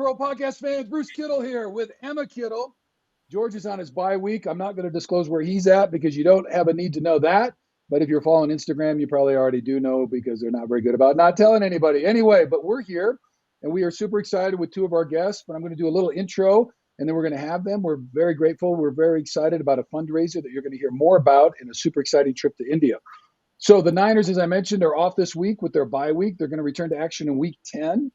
World Podcast fans. Bruce Kittle here with Emma Kittle. George is on his bye week. I'm not going to disclose where he's at because you don't have a need to know that. But if you're following Instagram, you probably already do know because they're not very good about not telling anybody. Anyway, but we're here and we are super excited with two of our guests. But I'm going to do a little intro and then we're going to have them. We're very grateful. We're very excited about a fundraiser that you're going to hear more about and a super exciting trip to India. So the Niners, as I mentioned, are off this week with their bye week. They're going to return to action in week 10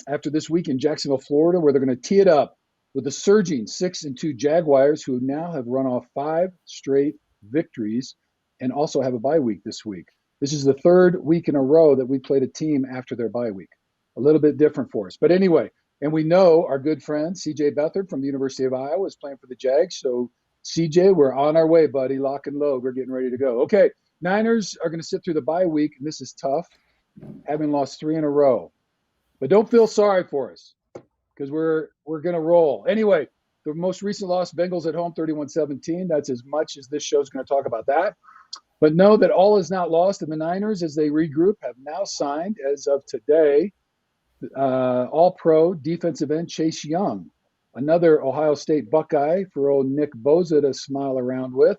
after this week in Jacksonville, Florida, where they're going to tee it up with the surging 6-2 Jaguars, who now have run off 5 straight victories and also have a bye week this week. This is the third week in a row that we played a team after their bye week. A little bit different for us. But anyway, and we know our good friend CJ Beathard from the University of Iowa is playing for the Jags. So CJ, we're on our way, buddy. Lock and load. We're getting ready to go. Okay, Niners are going to sit through the bye week, and this is tough, having lost 3 in a row. But don't feel sorry for us because we're going to roll. Anyway, the most recent loss, Bengals at home, 31-17. That's as much as this show is going to talk about that. But know that all is not lost, and the Niners, as they regroup, have now signed, as of today, all-pro defensive end Chase Young, another Ohio State Buckeye for old Nick Bosa to smile around with,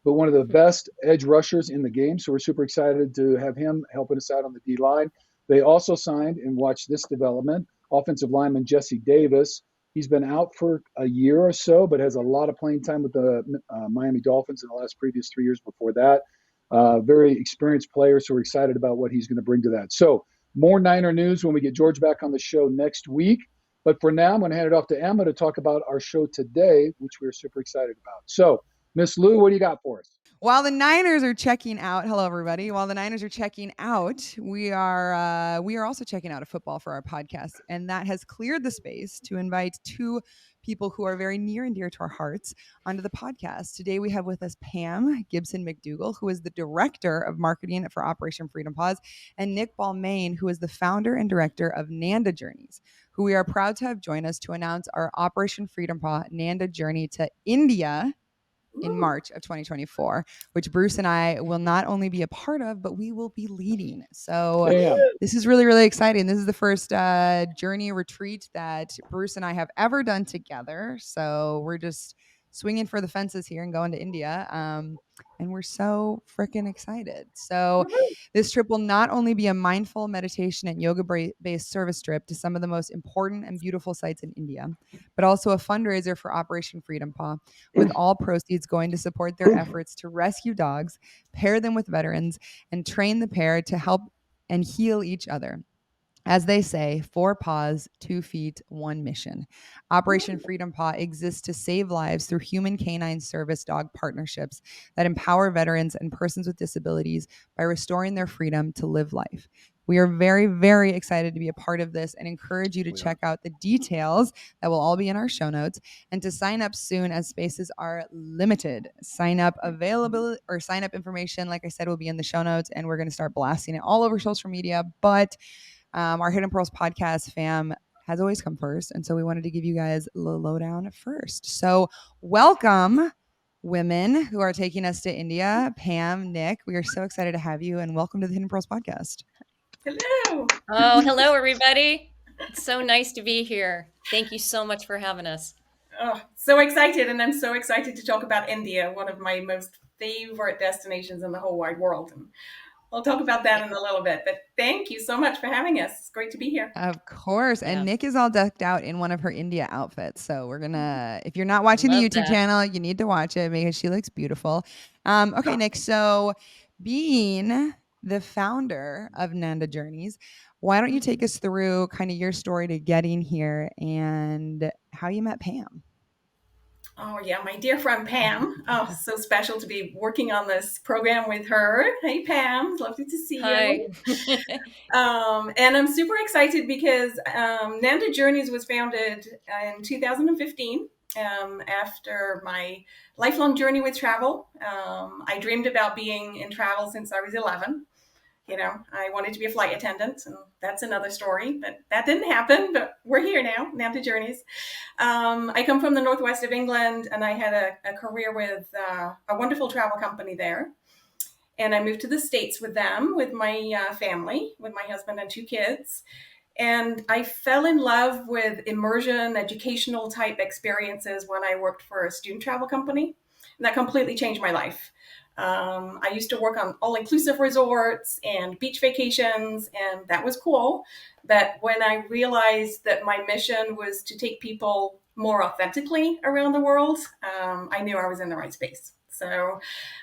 but one of the best edge rushers in the game. So we're super excited to have him helping us out on the D-line. They also signed, and watch this development, offensive lineman Jesse Davis. He's been out for a year or so, but has a lot of playing time with the Miami Dolphins in the last previous 3 years before that. Very experienced player, so we're excited about what he's going to bring to that. So more Niner news when we get George back on the show next week. But for now, I'm going to hand it off to Emma to talk about our show today, which we're super excited about. So, Miss Lou, what do you got for us? While the Niners are checking out, hello everybody. While the Niners are checking out, we are also checking out a football for our podcast, and that has cleared the space to invite 2 people who are very near and dear to our hearts onto the podcast. Today we have with us Pam Gibson MacDougall, who is the director of marketing for Operation Freedom Paws, and Nick Balmain, who is the founder and director of Nanda Journeys, who we are proud to have join us to announce our Operation Freedom Paw Nanda journey to India in March of 2024, which Bruce and I will not only be a part of, but we will be leading. So This is really, really exciting. This is the first journey retreat that Bruce and I have ever done together. So we're just swinging for the fences here and going to India. And we're so freaking excited. So this trip will not only be a mindful meditation and yoga-based service trip to some of the most important and beautiful sites in India, but also a fundraiser for Operation Freedom Paw, with all proceeds going to support their efforts to rescue dogs, pair them with veterans, and train the pair to help and heal each other. As they say, 4 paws, 2 feet, 1 mission. Operation Freedom Paw exists to save lives through human canine service dog partnerships that empower veterans and persons with disabilities by restoring their freedom to live life. We are very, very excited to be a part of this and encourage you to check out the details that will all be in our show notes and to sign up soon as spaces are limited. Sign up information, like I said, will be in the show notes, and we're going to start blasting it all over social media. But our Hidden Pearls podcast fam has always come first. And so we wanted to give you guys the lowdown first. So welcome, women who are taking us to India. Pam, Nick, we are so excited to have you, and welcome to the Hidden Pearls podcast. Hello. Oh, hello, everybody. It's so nice to be here. Thank you so much for having us. Oh, so excited. And I'm so excited to talk about India, one of my most favorite destinations in the whole wide world. And we'll talk about that in a little bit, but thank you so much for having us. It's great to be here. Of course. And Nick is all decked out in one of her India outfits. So we're going to, if you're not watching the YouTube channel, you need to watch it because she looks beautiful. Okay, Nick. So being the founder of Nanda Journeys, why don't you take us through kind of your story to getting here and how you met Pam? Oh, yeah, my dear friend Pam. Oh, so special to be working on this program with her. Hey, Pam, lovely to see you. And I'm super excited because Nanda Journeys was founded in 2015 after my lifelong journey with travel. I dreamed about being in travel since I was 11. You know, I wanted to be a flight attendant, and that's another story, but that didn't happen, but we're here now, Nanda Journeys. I come from the northwest of England, and I had a career with a wonderful travel company there. And I moved to the States with them, with my family, with my husband and 2 kids. And I fell in love with immersion, educational type experiences when I worked for a student travel company. And that completely changed my life. I used to work on all inclusive resorts and beach vacations, and that was cool. But when I realized that my mission was to take people more authentically around the world, I knew I was in the right space. So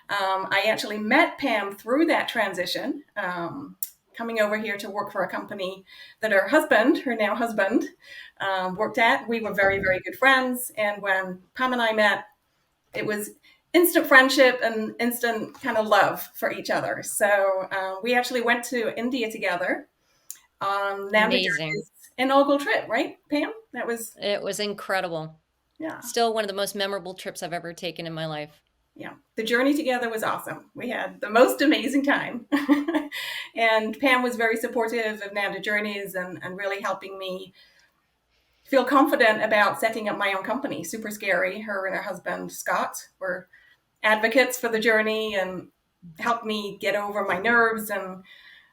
I actually met Pam through that transition, coming over here to work for a company that her now husband, worked at. We were very, very good friends. And when Pam and I met, it was instant friendship and instant kind of love for each other. So we actually went to India together on Nanda Amazing. Journeys inaugural trip, right, Pam? It was incredible. Yeah. Still one of the most memorable trips I've ever taken in my life. Yeah, the journey together was awesome. We had the most amazing time. And Pam was very supportive of Nanda Journeys and really helping me feel confident about setting up my own company. Super scary. Her and her husband, Scott, were advocates for the journey and helped me get over my nerves. And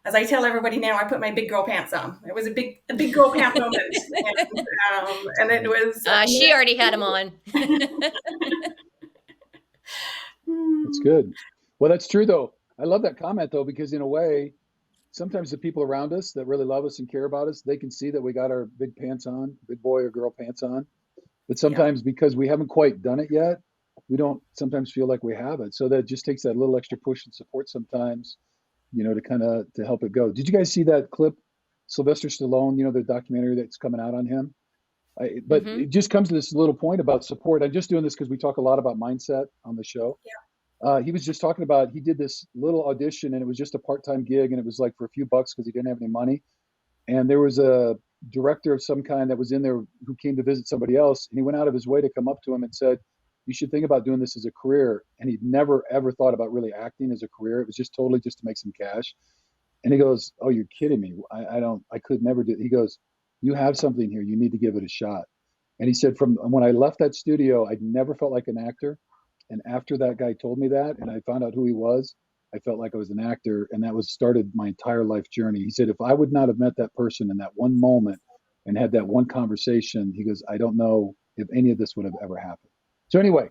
as I tell everybody now, I put my big girl pants on. It was a big girl pant moment. And it was... she already had them on. That's good. Well, that's true, though. I love that comment, though, because in a way, sometimes the people around us that really love us and care about us, they can see that we got our big pants on, big boy or girl pants on. But sometimes because we haven't quite done it yet, we don't sometimes feel like we have it. So that just takes that little extra push and support sometimes, to help it go. Did you guys see that clip? Sylvester Stallone, the documentary that's coming out on him. But it just comes to this little point about support. I'm just doing this because we talk a lot about mindset on the show. Yeah. He was just talking about, he did this little audition and it was just a part-time gig and it was like for a few bucks because he didn't have any money. And there was a director of some kind that was in there who came to visit somebody else. And he went out of his way to come up to him and said, you should think about doing this as a career. And he'd never, ever thought about really acting as a career. It was just totally just to make some cash. And he goes, oh, you're kidding me. I could never do it. He goes, you have something here. You need to give it a shot. And he said, from when I left that studio, I'd never felt like an actor. And after that guy told me that, and I found out who he was, I felt like I was an actor. And that started my entire life journey. He said, if I would not have met that person in that one moment and had that one conversation, he goes, I don't know if any of this would have ever happened. So anyway,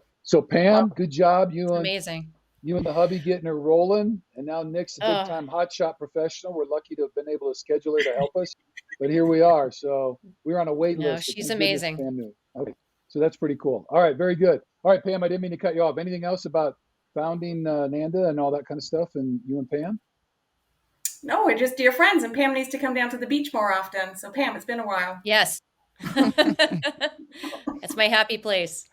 Pam, good job. Amazing. You and the hubby getting her rolling. And now Nick's a big time hotshot professional. We're lucky to have been able to schedule her to help us. But here we are. So we're on a wait list. She's amazing. Pam knew. Okay. So that's pretty cool. All right. Very good. All right, Pam, I didn't mean to cut you off. Anything else about founding Nanda and all that kind of stuff and you and Pam? No, we're just dear friends, and Pam needs to come down to the beach more often. So Pam, it's been a while. Yes. That's my happy place.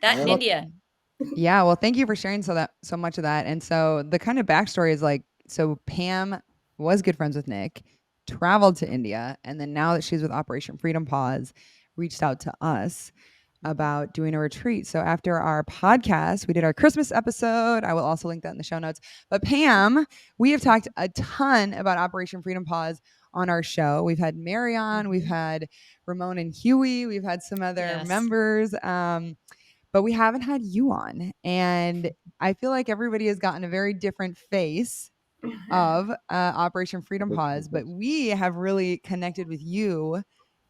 That in India. Yeah, well, thank you for sharing so much of that. And so the kind of backstory is so Pam was good friends with Nick, traveled to India, and then now that she's with Operation Freedom Paws, reached out to us about doing a retreat. So after our podcast, we did our Christmas episode. I will also link that in the show notes. But Pam, we have talked a ton about Operation Freedom Paws on our show. We've had Mary on, we've had Ramon and Huey, we've had some other members, but we haven't had you on. And I feel like everybody has gotten a very different face of Operation Freedom Paws, but we have really connected with you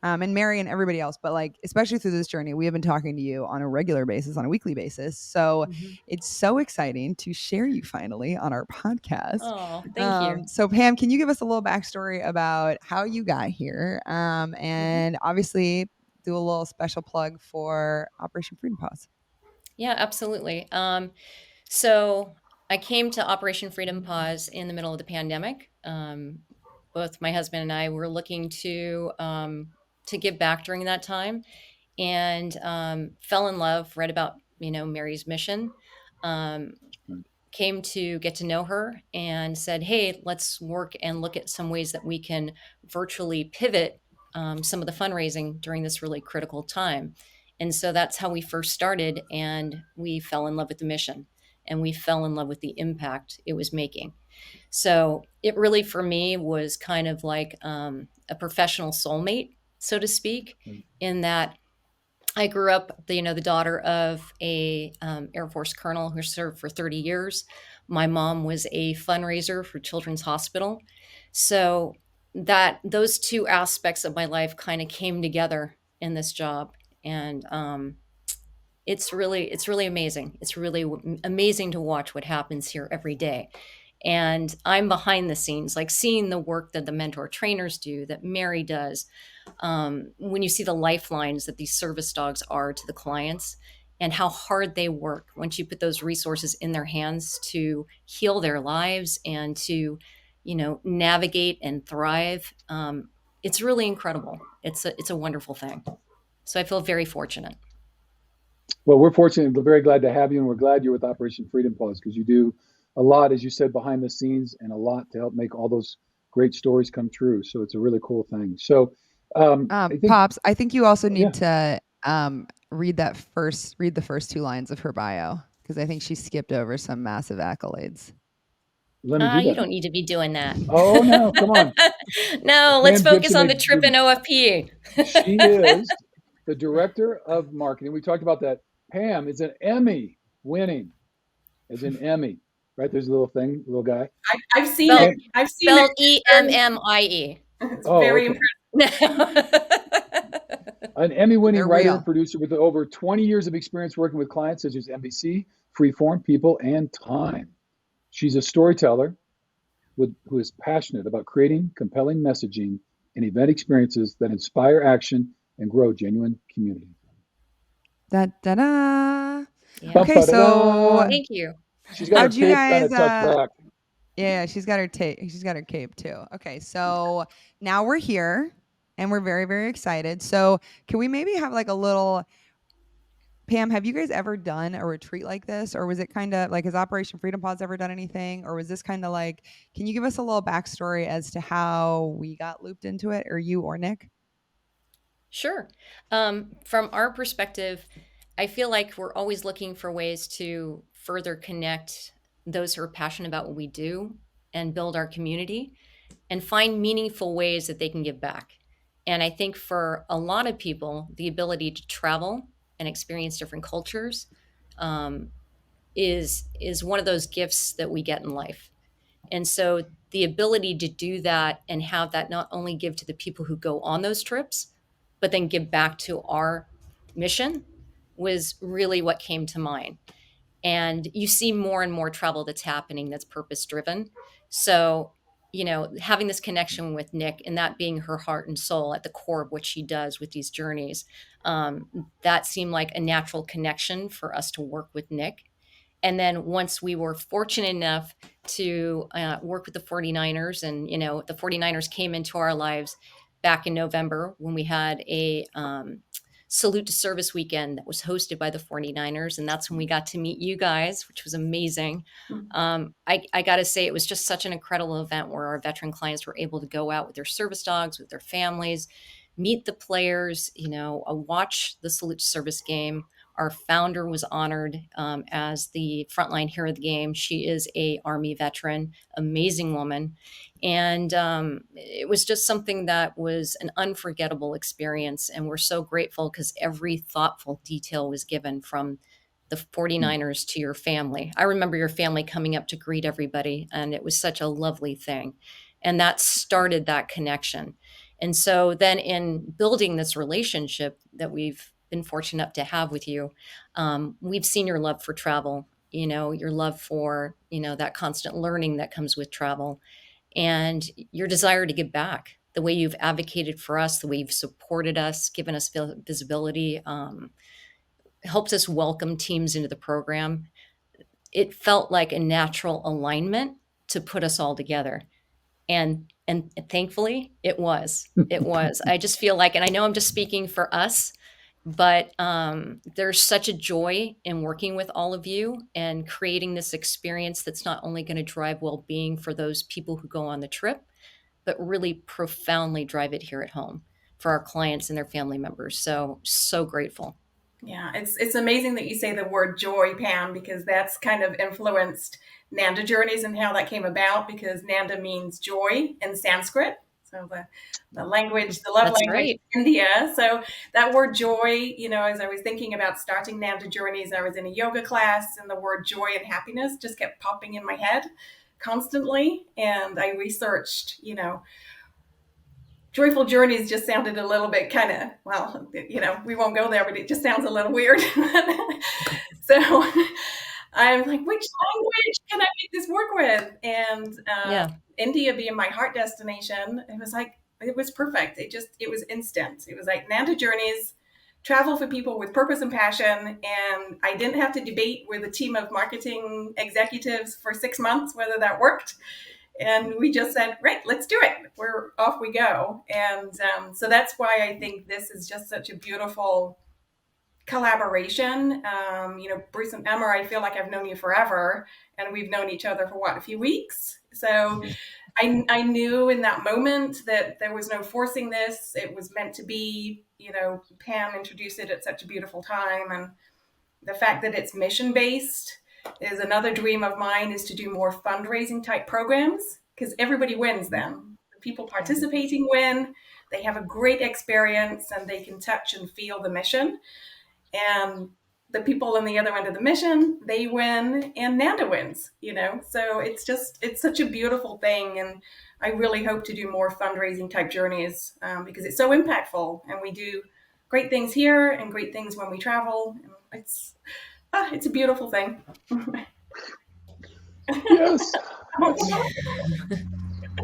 and Mary and everybody else, but especially through this journey, we have been talking to you on a regular basis, on a weekly basis. So it's so exciting to share you finally on our podcast. Oh, thank you. So Pam, can you give us a little backstory about how you got here? And obviously do a little special plug for Operation Freedom Paws. Yeah, absolutely. So I came to Operation Freedom Paws in the middle of the pandemic. Both my husband and I were looking to give back during that time, and fell in love, read about, Mary's mission, came to get to know her and said, hey, let's work and look at some ways that we can virtually pivot some of the fundraising during this really critical time. And so that's how we first started, and we fell in love with the mission, and we fell in love with the impact it was making. So it really, for me, was kind of like a professional soulmate, so to speak, in that I grew up, the daughter of a Air Force colonel who served for 30 years. My mom was a fundraiser for Children's Hospital. So that those two aspects of my life kind of came together in this job. And it's really amazing. It's really amazing to watch what happens here every day. And I'm behind the scenes, like seeing the work that the mentor trainers do, that Mary does. When you see the lifelines that these service dogs are to the clients and how hard they work once you put those resources in their hands to heal their lives and to, navigate and thrive. It's really incredible. It's a wonderful thing. So I feel very fortunate. Well, we're fortunate. We're very glad to have you, and we're glad you're with Operation Freedom Paws because you do a lot, as you said, behind the scenes, and a lot to help make all those great stories come true. So it's a really cool thing. So I think, Pops, I think you also yeah, need to read the first two lines of her bio, because I think she skipped over some massive accolades. let me do You that. don't need to be doing that. Oh no, come on. No, let's Pam focus Gibson, on the trip and OFP. she is the director of marketing. We talked about that. Pam is an Emmy winning, as in Emmy, right? There's a little thing, little guy. I've seen Spelled, it. I've seen spelled it. EMMIE. It's Oh, very okay. impressive. An Emmy-winning They're writer real. and producer with over 20 years of experience working with clients such as NBC, Freeform, People, and Time. She's a storyteller who is passionate about creating compelling messaging and event experiences that inspire action and grow genuine community. Da da da. Yeah. Okay, so Thank you. She's got her how'd you cape kind guys? of tucked back. Yeah, she's got her tape. She's got her cape too. Okay, so now we're here, and we're very, very excited. So can we maybe have like a little? Pam, have you guys ever done a retreat like this, or was it kind of like, has Operation Freedom Paws ever done anything, or was this kind of like? Can you give us a little backstory as to how we got looped into it, or you or Nick? Sure. From our perspective, I feel like we're always looking for ways to further connect those who are passionate about what we do and build our community and find meaningful ways that they can give back. And I think for a lot of people, the ability to travel and experience different cultures um, is one of those gifts that we get in life. And so the ability to do that and have that not only give to the people who go on those trips, but then give back to our mission was really what came to mind. And you see more and more travel that's happening that's purpose driven. So, having this connection with Nick and that being her heart and soul at the core of what she does with these journeys, that seemed like a natural connection for us to work with Nick. And then once we were fortunate enough to work with the 49ers, and the 49ers came into our lives back in November when we had a salute to service weekend that was hosted by the 49ers, and that's when we got to meet you guys, which was amazing. I got to say, it was just such an incredible event where our veteran clients were able to go out with their service dogs, with their families, meet the players, watch the salute to service game. Our founder was honored as the frontline hero of the game. She is a Army veteran, amazing woman. And it was just something that was an unforgettable experience. And we're so grateful because every thoughtful detail was given, from the 49ers to your family. I remember your family coming up to greet everybody, and it was such a lovely thing. And that started that connection. And so then in building this relationship that we've been fortunate enough to have with you, we've seen your love for travel, your love for, that constant learning that comes with travel, and your desire to give back, the way you've advocated for us, the way you've supported us, given us visibility, helped us welcome teams into the program. It felt like a natural alignment to put us all together. And thankfully it was. I just feel like, and I know I'm just speaking for us, but there's such a joy in working with all of you and creating this experience that's not only going to drive well-being for those people who go on the trip, but really profoundly drive it here at home for our clients and their family members. So grateful. Yeah, it's amazing that you say the word joy, Pam, because that's kind of influenced Nanda Journeys and how that came about, because Nanda means joy in Sanskrit. So the language, the love That's language right. of India. So that word joy, as I was thinking about starting Nanda Journeys, I was in a yoga class, and the word joy and happiness just kept popping in my head constantly. And I researched, Joyful Journeys just sounded a little bit kind of, well, we won't go there, but it just sounds a little weird. So I'm like, which language can I make this work with? And India being my heart destination, it was perfect. It was instant. It was like Nanda Journeys, travel for people with purpose and passion. And I didn't have to debate with a team of marketing executives for 6 months whether that worked. And we just said, right, let's do it. We're off we go. And so that's why I think this is just such a beautiful collaboration. Bruce and Emma, I feel like I've known you forever, and we've known each other for a few weeks. So I knew in that moment that there was no forcing this. It was meant to be. Pam introduced it at such a beautiful time. And the fact that it's mission-based is another dream of mine, is to do more fundraising type programs, because everybody wins then. The people participating win, they have a great experience, and they can touch and feel the mission. And the people on the other end of the mission, they win, and Nanda wins, So it's such a beautiful thing. And I really hope to do more fundraising type journeys because it's so impactful, and we do great things here and great things when we travel. And it's a beautiful thing. Yes.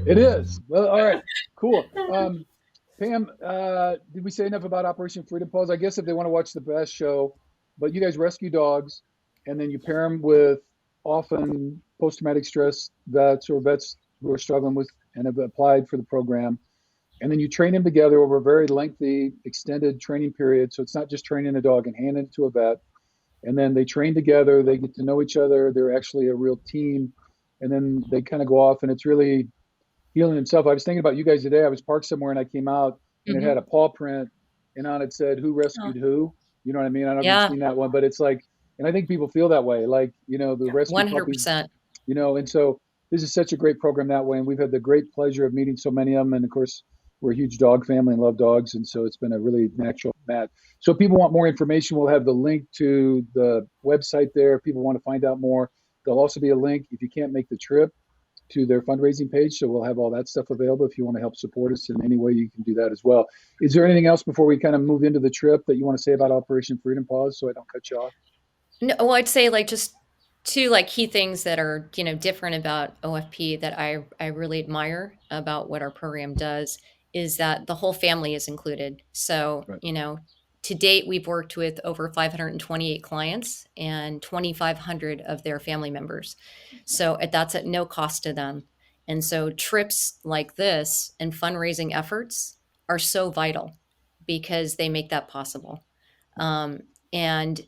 It is. Well, all right, cool. Pam, did we say enough about Operation Freedom Paws? I guess if they want to watch the best show, but you guys rescue dogs, and then you pair them with often post-traumatic stress vets or vets who are struggling with and have applied for the program. And then you train them together over a very lengthy, extended training period. So it's not just training a dog and handing it to a vet. And then they train together, they get to know each other, they're actually a real team. And then they kind of go off, and it's really healing himself. I was thinking about you guys today. I was parked somewhere and I came out, and it had a paw print, and on it said, "Who rescued who?" You know what I mean? I don't know if you've seen that one, but it's like, and I think people feel that way, like, the rescue 100%. puppies, and so this is such a great program that way. And we've had the great pleasure of meeting so many of them. And of course, we're a huge dog family and love dogs. And so it's been a really natural match. So if people want more information, we'll have the link to the website there. If people want to find out more, there'll also be a link, if you can't make the trip, to their fundraising page. So we'll have all that stuff available. If you want to help support us in any way, you can do that as well. Is there anything else before we kind of move into the trip that you want to say about Operation Freedom Paws, so I don't cut you off? No, well, I'd say just two key things that are, different about OFP that I really admire about what our program does is that the whole family is included. So, right. To date, we've worked with over 528 clients and 2,500 of their family members. So that's at no cost to them. And so trips like this and fundraising efforts are so vital because they make that possible. And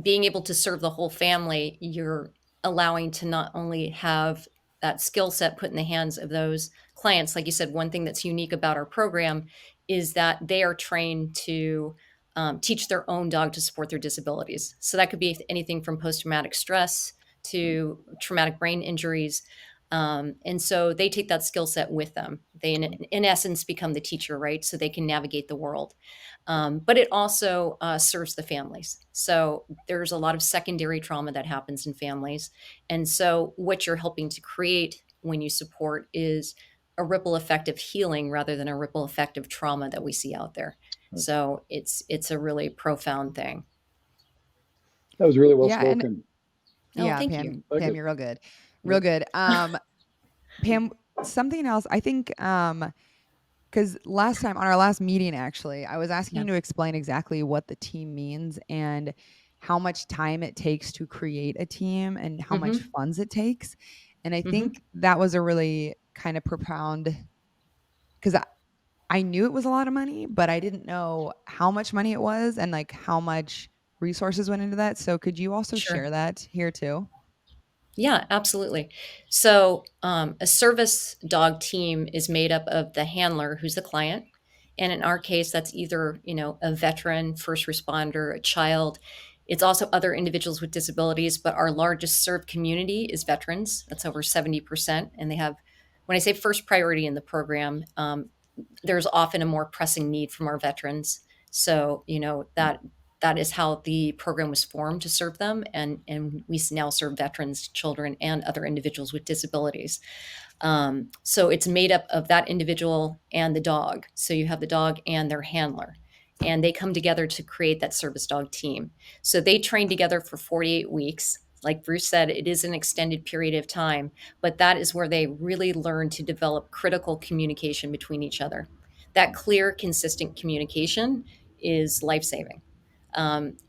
being able to serve the whole family, you're allowing to not only have that skill set put in the hands of those clients. Like you said, one thing that's unique about our program is that they are trained to teach their own dog to support their disabilities. So that could be anything from post-traumatic stress to traumatic brain injuries. And so they take that skill set with them. They, in essence, become the teacher, right? So they can navigate the world. But it also serves the families. So there's a lot of secondary trauma that happens in families. And so what you're helping to create when you support is a ripple effect of healing rather than a ripple effect of trauma that we see out there. So it's a really profound thing. That was really well spoken. Thank Pam, you. Pam, you're real good. Real good. Pam, something else, I think, because last time on our last meeting, actually, I was asking you to explain exactly what the team means and how much time it takes to create a team and how much funds it takes. And I think that was a really kind of profound, because I knew it was a lot of money, but I didn't know how much money it was and how much resources went into that. So could you also share that here too? Yeah, absolutely. So a service dog team is made up of the handler, who's the client. And in our case, that's either, a veteran, first responder, a child. It's also other individuals with disabilities, but our largest served community is veterans. That's over 70%. And they have, when I say first priority in the program, there's often a more pressing need from our veterans. So, that that is how the program was formed, to serve them. And we now serve veterans, children, and other individuals with disabilities. So it's made up of that individual and the dog. So you have the dog and their handler, and they come together to create that service dog team. So they train together for 48 weeks. Like Bruce said, it is an extended period of time, but that is where they really learn to develop critical communication between each other. That clear, consistent communication is life-saving.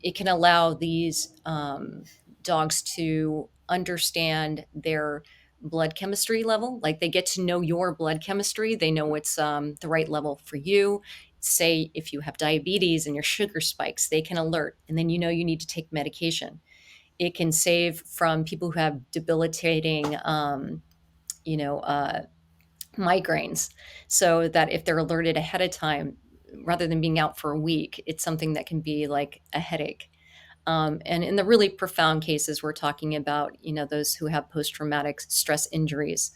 It can allow these dogs to understand their blood chemistry level. Like, they get to know your blood chemistry. They know what's the right level for you. Say if you have diabetes and your sugar spikes, they can alert, and then you need to take medication. It can save from people who have debilitating, you know, uh, migraines, so that if they're alerted ahead of time, rather than being out for a week, it's something that can be like a headache. And in the really profound cases, we're talking about, those who have post-traumatic stress injuries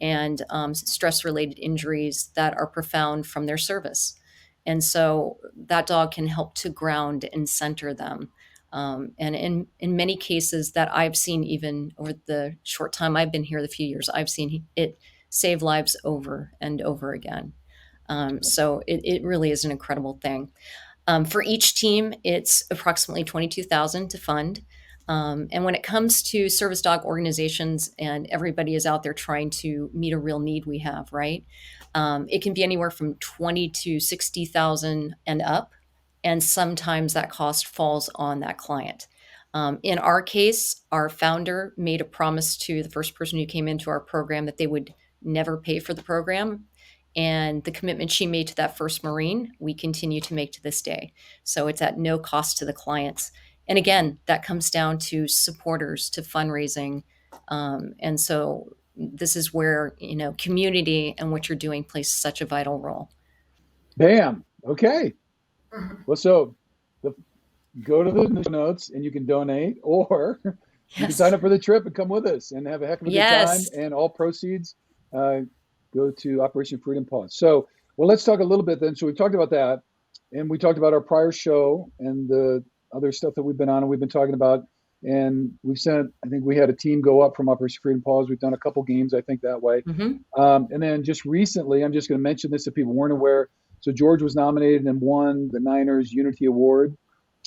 and stress-related injuries that are profound from their service. And so that dog can help to ground and center them. And in many cases that I've seen, even over the short time I've been here, the few years I've seen it save lives over and over again. So it really is an incredible thing. For each team, it's approximately 22,000 to fund. And when it comes to service dog organizations, and everybody is out there trying to meet a real need we have, right? It can be anywhere from 20 to 60,000 and up, and sometimes that cost falls on that client. In our case, our founder made a promise to the first person who came into our program that they would never pay for the program. And the commitment she made to that first Marine, we continue to make to this day. So it's at no cost to the clients. And again, that comes down to supporters, to fundraising. And so this is where, community and what you're doing plays such a vital role. Bam. Okay. Well, so go to the notes and you can donate, or you can sign up for the trip and come with us and have a heck of a good time. And all proceeds go to Operation Freedom Paws. So, well, let's talk a little bit then. So we've talked about that, and we talked about our prior show and the other stuff that we've been on and we've been talking about. And we've sent, I think we had a team go up from Operation Freedom Paws. We've done a couple games, I think, that way. Mm-hmm. And then just recently, I'm just going to mention this if people weren't aware. So George was nominated and won the Niners Unity Award,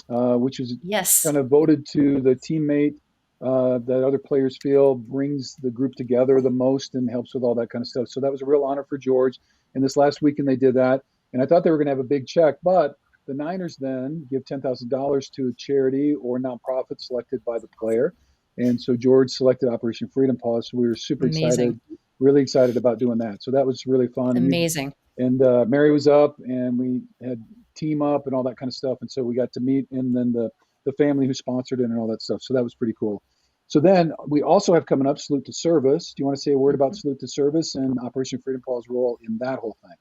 which is kind of voted to the teammate that other players feel brings the group together the most and helps with all that kind of stuff. So that was a real honor for George. And this last weekend they did that. And I thought they were going to have a big check, but the Niners then give $10,000 to a charity or nonprofit selected by the player. And so George selected Operation Freedom Paws. So we were super excited, really excited about doing that. So that was really fun. Amazing. And Mary was up and we had team up and all that kind of stuff. And so we got to meet, and then the family who sponsored it and all that stuff. So that was pretty cool. So then we also have coming up Salute to Service. Do you want to say a word about Salute to Service and Operation Freedom Paws' role in that whole thing?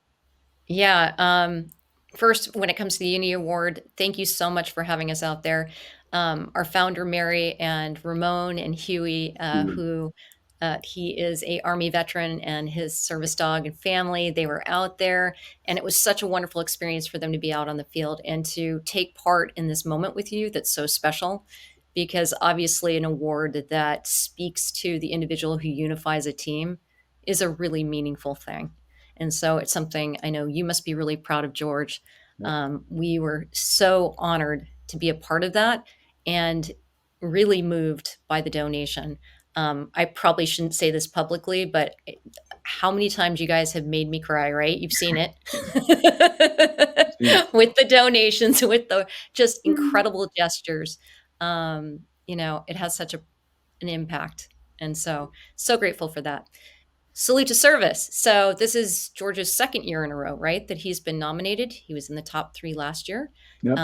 Yeah. First, when it comes to the Uni Award, thank you so much for having us out there. Our founder, Mary, and Ramon and Huey, who he is a Army veteran, and his service dog and family, they were out there, and it was such a wonderful experience for them to be out on the field and to take part in this moment with you that's so special, because obviously an award that speaks to the individual who unifies a team is a really meaningful thing. And so it's something I know you must be really proud of, George. We were so honored to be a part of that and really moved by the donation. I probably shouldn't say this publicly, but how many times you guys have made me cry, right? You've seen it with the donations, with the just incredible gestures. It has such an impact. And so grateful for that. Salute to Service. So this is George's second year in a row, right, that he's been nominated. He was in the top 3 last year. Yep.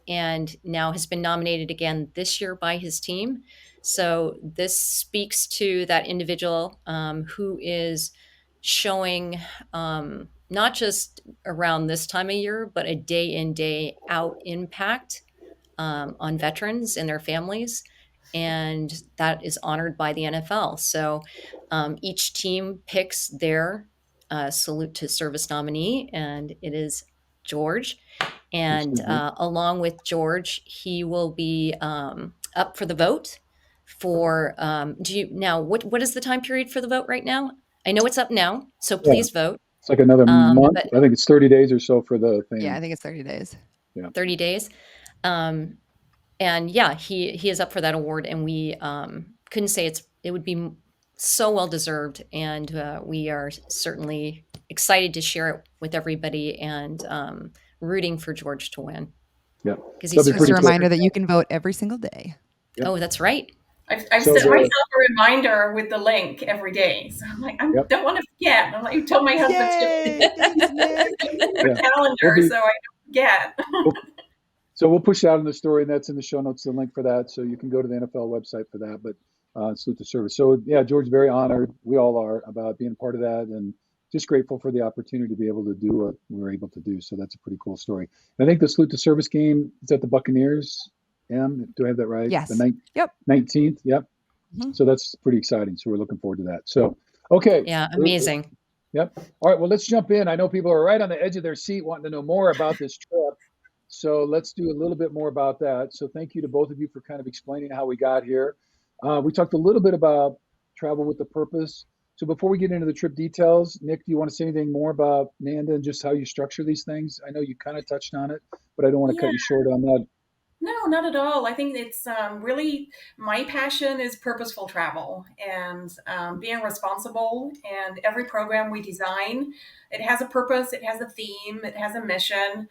And now has been nominated again this year by his team. So this speaks to that individual who is showing not just around this time of year, but a day in, day out impact on veterans and their families. And that is honored by the NFL. So each team picks their Salute to Service nominee, and it is George. And along with George, he will be up for the vote for, what is the time period for the vote right now? I know it's up now, so please vote. It's like another month. I think it's 30 days or so for the thing. Yeah, I think it's 30 days. Yeah. 30 days. And yeah, he is up for that award, and we couldn't say it would be so well deserved, and we are certainly excited to share it with everybody, and rooting for George to win. Yeah, because he's just a reminder that you can vote every single day. Yep. Oh, that's right. I've set myself a reminder with the link every day. So I'm like, I don't want to forget. I'm like, you told my husband to calendar, so I don't forget. So we'll push out in the story, and that's in the show notes, the link for that. So you can go to the NFL website for that. But salute to service. So yeah, George, very honored. We all are about being part of that, and just grateful for the opportunity to be able to do what we were able to do. So that's a pretty cool story. And I think the salute to service game is at the Buccaneers. Do I have that right? Yes. The 19th. Yep. Mm-hmm. So that's pretty exciting. So we're looking forward to that. So, okay. Yeah. Amazing. Yep. All right. Well, let's jump in. I know people are right on the edge of their seat wanting to know more about this trip. So let's do a little bit more about that. So thank you to both of you for kind of explaining how we got here. We talked a little bit about travel with a purpose. So before we get into the trip details, Nick, do you want to say anything more about Nanda and just how you structure these things? I know you kind of touched on it, but I don't want to cut you short on that. No, not at all. I think it's really my passion is purposeful travel and being responsible. And every program we design, it has a purpose, it has a theme, it has a mission.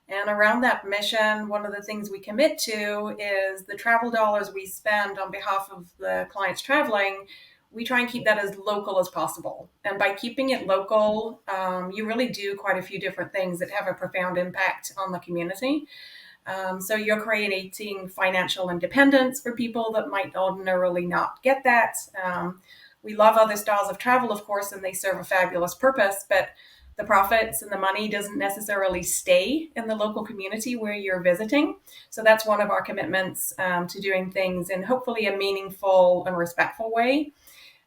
And around that mission, one of the things we commit to is the travel dollars we spend on behalf of the clients traveling. We try and keep that as local as possible. And by keeping it local, you really do quite a few different things that have a profound impact on the community. So you're creating financial independence for people that might ordinarily not get that. We love other styles of travel, of course, and they serve a fabulous purpose, but the profits and the money doesn't necessarily stay in the local community where you're visiting. So that's one of our commitments to doing things in hopefully a meaningful and respectful way.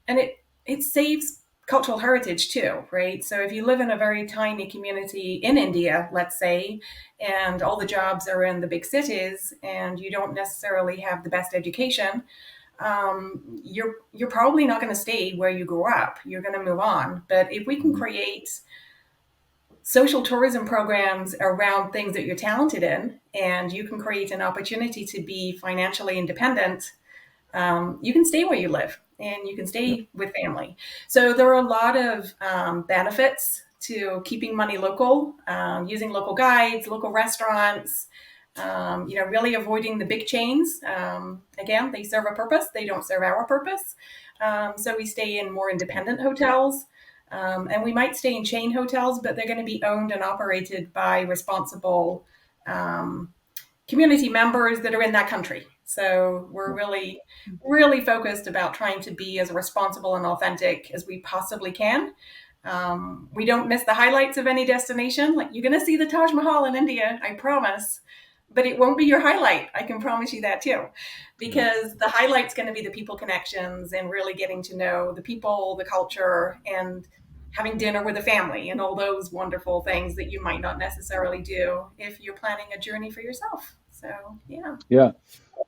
And it saves cultural heritage too, right? So if you live in a very tiny community in India, let's say, and all the jobs are in the big cities and you don't necessarily have the best education, you're probably not going to stay where you grew up. You're going to move on. But if we can create social tourism programs around things that you're talented in, and you can create an opportunity to be financially independent, you can stay where you live and you can stay with family. So there are a lot of benefits to keeping money local, using local guides, local restaurants, really avoiding the big chains. Again, they serve a purpose. They don't serve our purpose. So we stay in more independent hotels. And we might stay in chain hotels, but they're going to be owned and operated by responsible community members that are in that country. So we're really, really focused about trying to be as responsible and authentic as we possibly can. We don't miss the highlights of any destination. Like, you're going to see the Taj Mahal in India, I promise. But it won't be your highlight. I can promise you that too. Because the highlight's going to be the people connections and really getting to know the people, the culture, and having dinner with a family and all those wonderful things that you might not necessarily do if you're planning a journey for yourself. So, yeah. Yeah.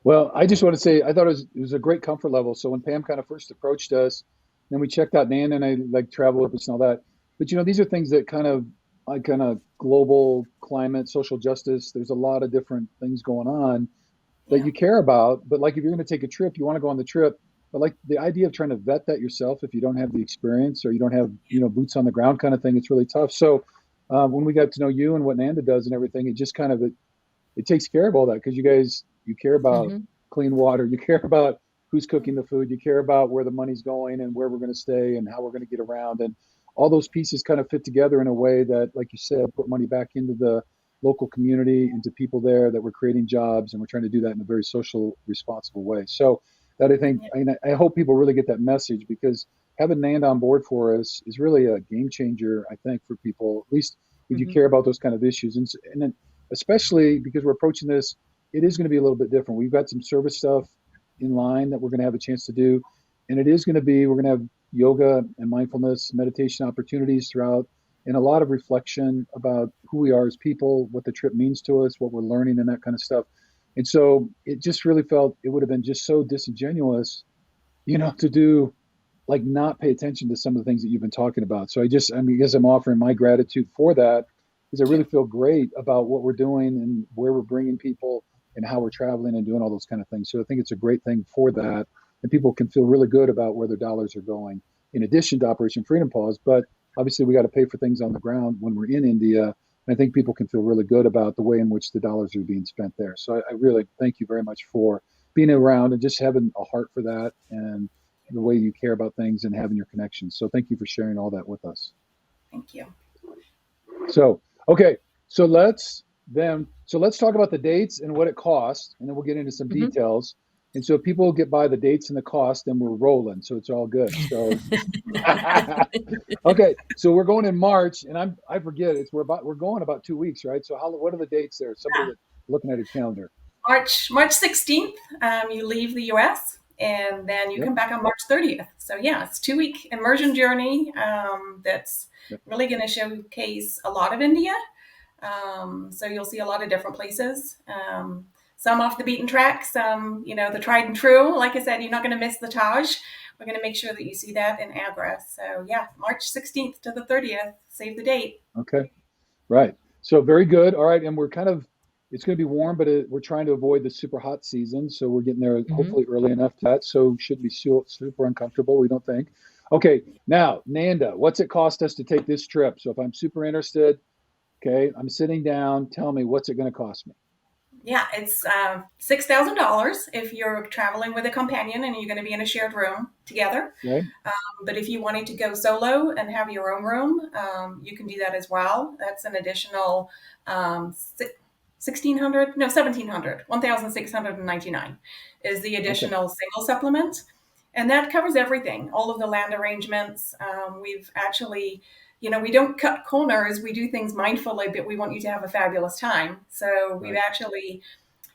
Well, I just want to say, I thought it was a great comfort level. So when Pam kind of first approached us, then we checked out Nanda, and I like travel with us and all that. But, these are things that kind of global climate, social justice. There's a lot of different things going on that you care about. But like, if you're going to take a trip, you want to go on the trip. But like the idea of trying to vet that yourself, if you don't have the experience or you don't have, boots on the ground kind of thing, it's really tough. So when we got to know you and what Nanda does and everything, it just kind of, it takes care of all that, because you care about clean water, you care about who's cooking the food, you care about where the money's going and where we're going to stay and how we're going to get around. And all those pieces kind of fit together in a way that, like you said, put money back into the local community, into people there, that we're creating jobs, and we're trying to do that in a very social, responsible way. So that, I think, I hope people really get that message, because having Nanda on board for us is really a game changer, I think, for people, at least if you care about those kind of issues. And then especially because we're approaching this, it is going to be a little bit different. We've got some service stuff in line that we're going to have a chance to do. And it is going to be, we're going to have yoga and mindfulness, meditation opportunities throughout and a lot of reflection about who we are as people, what the trip means to us, what we're learning, and that kind of stuff. And so it just really felt it would have been just so disingenuous, to do like not pay attention to some of the things that you've been talking about. So I mean, because I'm offering my gratitude for that, because I really feel great about what we're doing and where we're bringing people and how we're traveling and doing all those kind of things. So I think it's a great thing for that. And people can feel really good about where their dollars are going in addition to Operation Freedom Paws. But obviously we got to pay for things on the ground when we're in India. And I think people can feel really good about the way in which the dollars are being spent there. So I really thank you very much for being around and just having a heart for that and the way you care about things and having your connections. So thank you for sharing all that with us. Thank you. So, okay. So let's talk about the dates and what it costs, and then we'll get into some details. And so people get by the dates and the cost, and we're rolling. So it's all good. So, okay. So we're going in March, and I forget we're going about 2 weeks, right? So what are the dates there? Somebody that's looking at a calendar. March 16th, you leave the US, and then you come back on March 30th. So yeah, it's 2-week immersion journey that's really going to showcase a lot of India. So you'll see a lot of different places. Some off the beaten track, some, the tried and true. Like I said, you're not going to miss the Taj. We're going to make sure that you see that in Agra. So yeah, March 16th to the 30th, save the date. Okay. Right. So very good. All right. And it's going to be warm, but we're trying to avoid the super hot season. So we're getting there hopefully early enough to that. So shouldn't be super uncomfortable, we don't think. Okay. Now, Nanda, what's it cost us to take this trip? So if I'm super interested, okay, I'm sitting down, tell me, what's it going to cost me? Yeah, it's $6,000 if you're traveling with a companion and you're going to be in a shared room together. Okay. But if you wanted to go solo and have your own room, you can do that as well. That's an additional $1,699 is the additional single supplement. And that covers everything, all of the land arrangements. We've actually, we don't cut corners. We do things mindfully, but we want you to have a fabulous time. So we've actually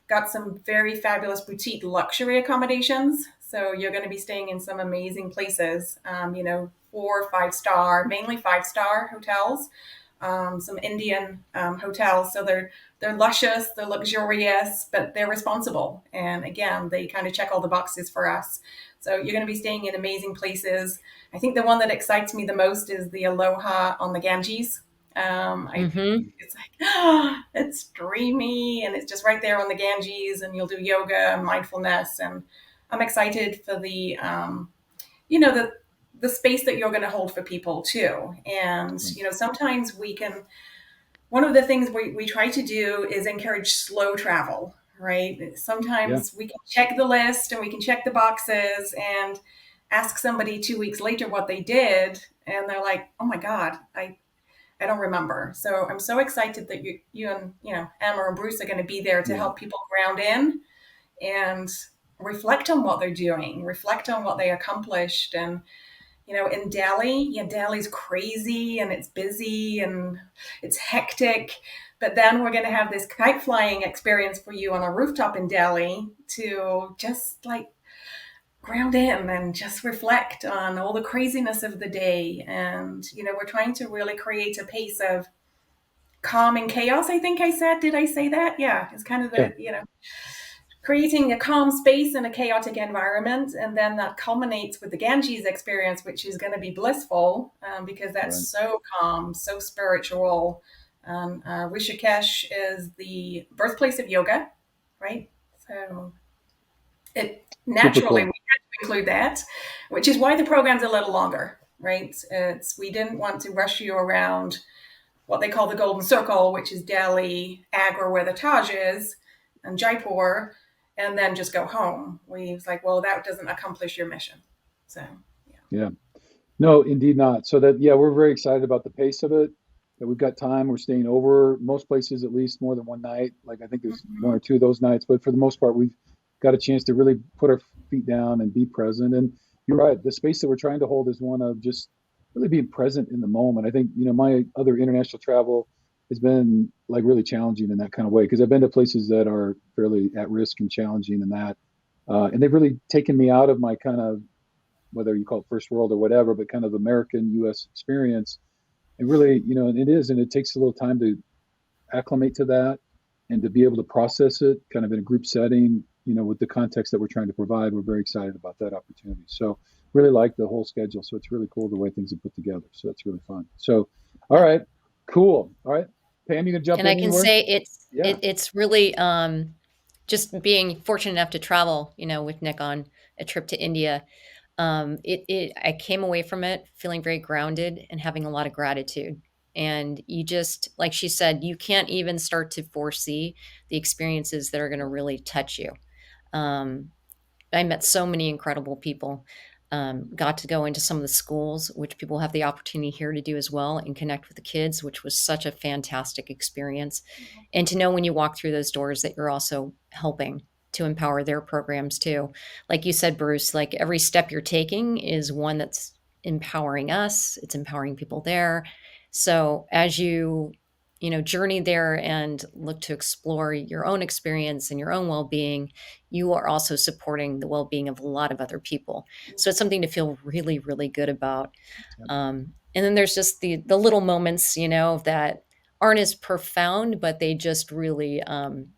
got some very fabulous boutique luxury accommodations. So you're going to be staying in some amazing places, 4 or 5-star, mainly 5-star hotels, some Indian hotels. So they're luscious, they're luxurious, but they're responsible. And again, they kind of check all the boxes for us. So you're going to be staying in amazing places. I think the one that excites me the most is the Aloha on the Ganges. It's like, it's dreamy, and it's just right there on the Ganges, and you'll do yoga and mindfulness. And I'm excited for the space that you're going to hold for people too. And, sometimes one of the things we try to do is encourage slow travel, right? Sometimes we can check the list and we can check the boxes and ask somebody 2 weeks later what they did. And they're like, oh my God, I don't remember. So I'm so excited that you and, Emma and Bruce are going to be there to help people ground in and reflect on what they're doing, reflect on what they accomplished. And, in Delhi, Delhi's crazy and it's busy and it's hectic. But then we're going to have this kite flying experience for you on a rooftop in Delhi to just like ground in and just reflect on all the craziness of the day. And, we're trying to really create a pace of calm and chaos. I think I said, did I say that? Yeah. It's kind of creating a calm space in a chaotic environment. And then that culminates with the Ganges experience, which is going to be blissful because that's so calm, so spiritual. Rishikesh is the birthplace of yoga, right? So it naturally, we had to include that, which is why the program's a little longer, right? We didn't want to rush you around what they call the Golden Circle, which is Delhi, Agra, where the Taj is, and Jaipur, and then just go home. We was like, well, that doesn't accomplish your mission. So, yeah. No, indeed not. So we're very excited about the pace of it, that we've got time. We're staying over most places at least more than one night. Like I think there's 1 or 2 of those nights, but for the most part, we've got a chance to really put our feet down and be present. And you're right. The space that we're trying to hold is one of just really being present in the moment. I think, my other international travel has been like really challenging in that kind of way, because I've been to places that are fairly at risk and challenging in that. And they've really taken me out of my kind of, whether you call it first world or whatever, but kind of American U.S. experience. It really, it is, and it takes a little time to acclimate to that and to be able to process it kind of in a group setting, with the context that we're trying to provide. We're very excited about that opportunity. So really like the whole schedule. So it's really cool the way things are put together. So that's really fun. So, all right, cool. All right, Pam, you can jump And in I can anywhere? say Yeah. it's really just being fortunate enough to travel, with Nick on a trip to India. I came away from it feeling very grounded and having a lot of gratitude. And you just, like she said, you can't even start to foresee the experiences that are going to really touch you. Um, I met so many incredible people. Got to go into some of the schools, which people have the opportunity here to do as well, and connect with the kids, which was such a fantastic experience. And to know when you walk through those doors that you're also helping to empower their programs too. Like you said, Bruce, like every step you're taking is one that's empowering us, it's empowering people there. So as you journey there and look to explore your own experience and your own well-being, you are also supporting the well-being of a lot of other people. So it's something to feel really, really good about. Yep. And then there's just the little moments, that aren't as profound, but they just really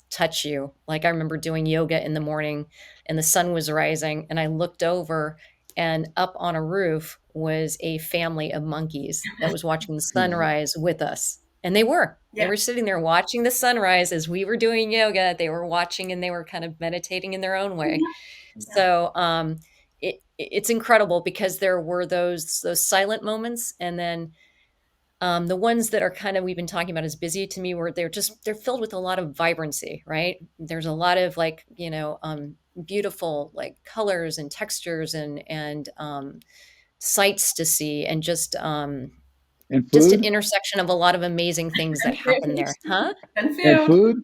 touch you. Like I remember doing yoga in the morning and the sun was rising, and I looked over, and up on a roof was a family of monkeys that was watching the sunrise with us. And they were. They Yeah. were sitting there watching the sunrise as we were doing yoga. They were watching and they were kind of meditating in their own way. Yeah. So it's incredible because there were those silent moments, and then the ones that are kind of we've been talking about as busy to me, where they're filled with a lot of vibrancy, right? There's a lot of like beautiful like colors and textures and sights to see, and And just an food intersection of a lot of amazing things that happen there, huh? And and food. food.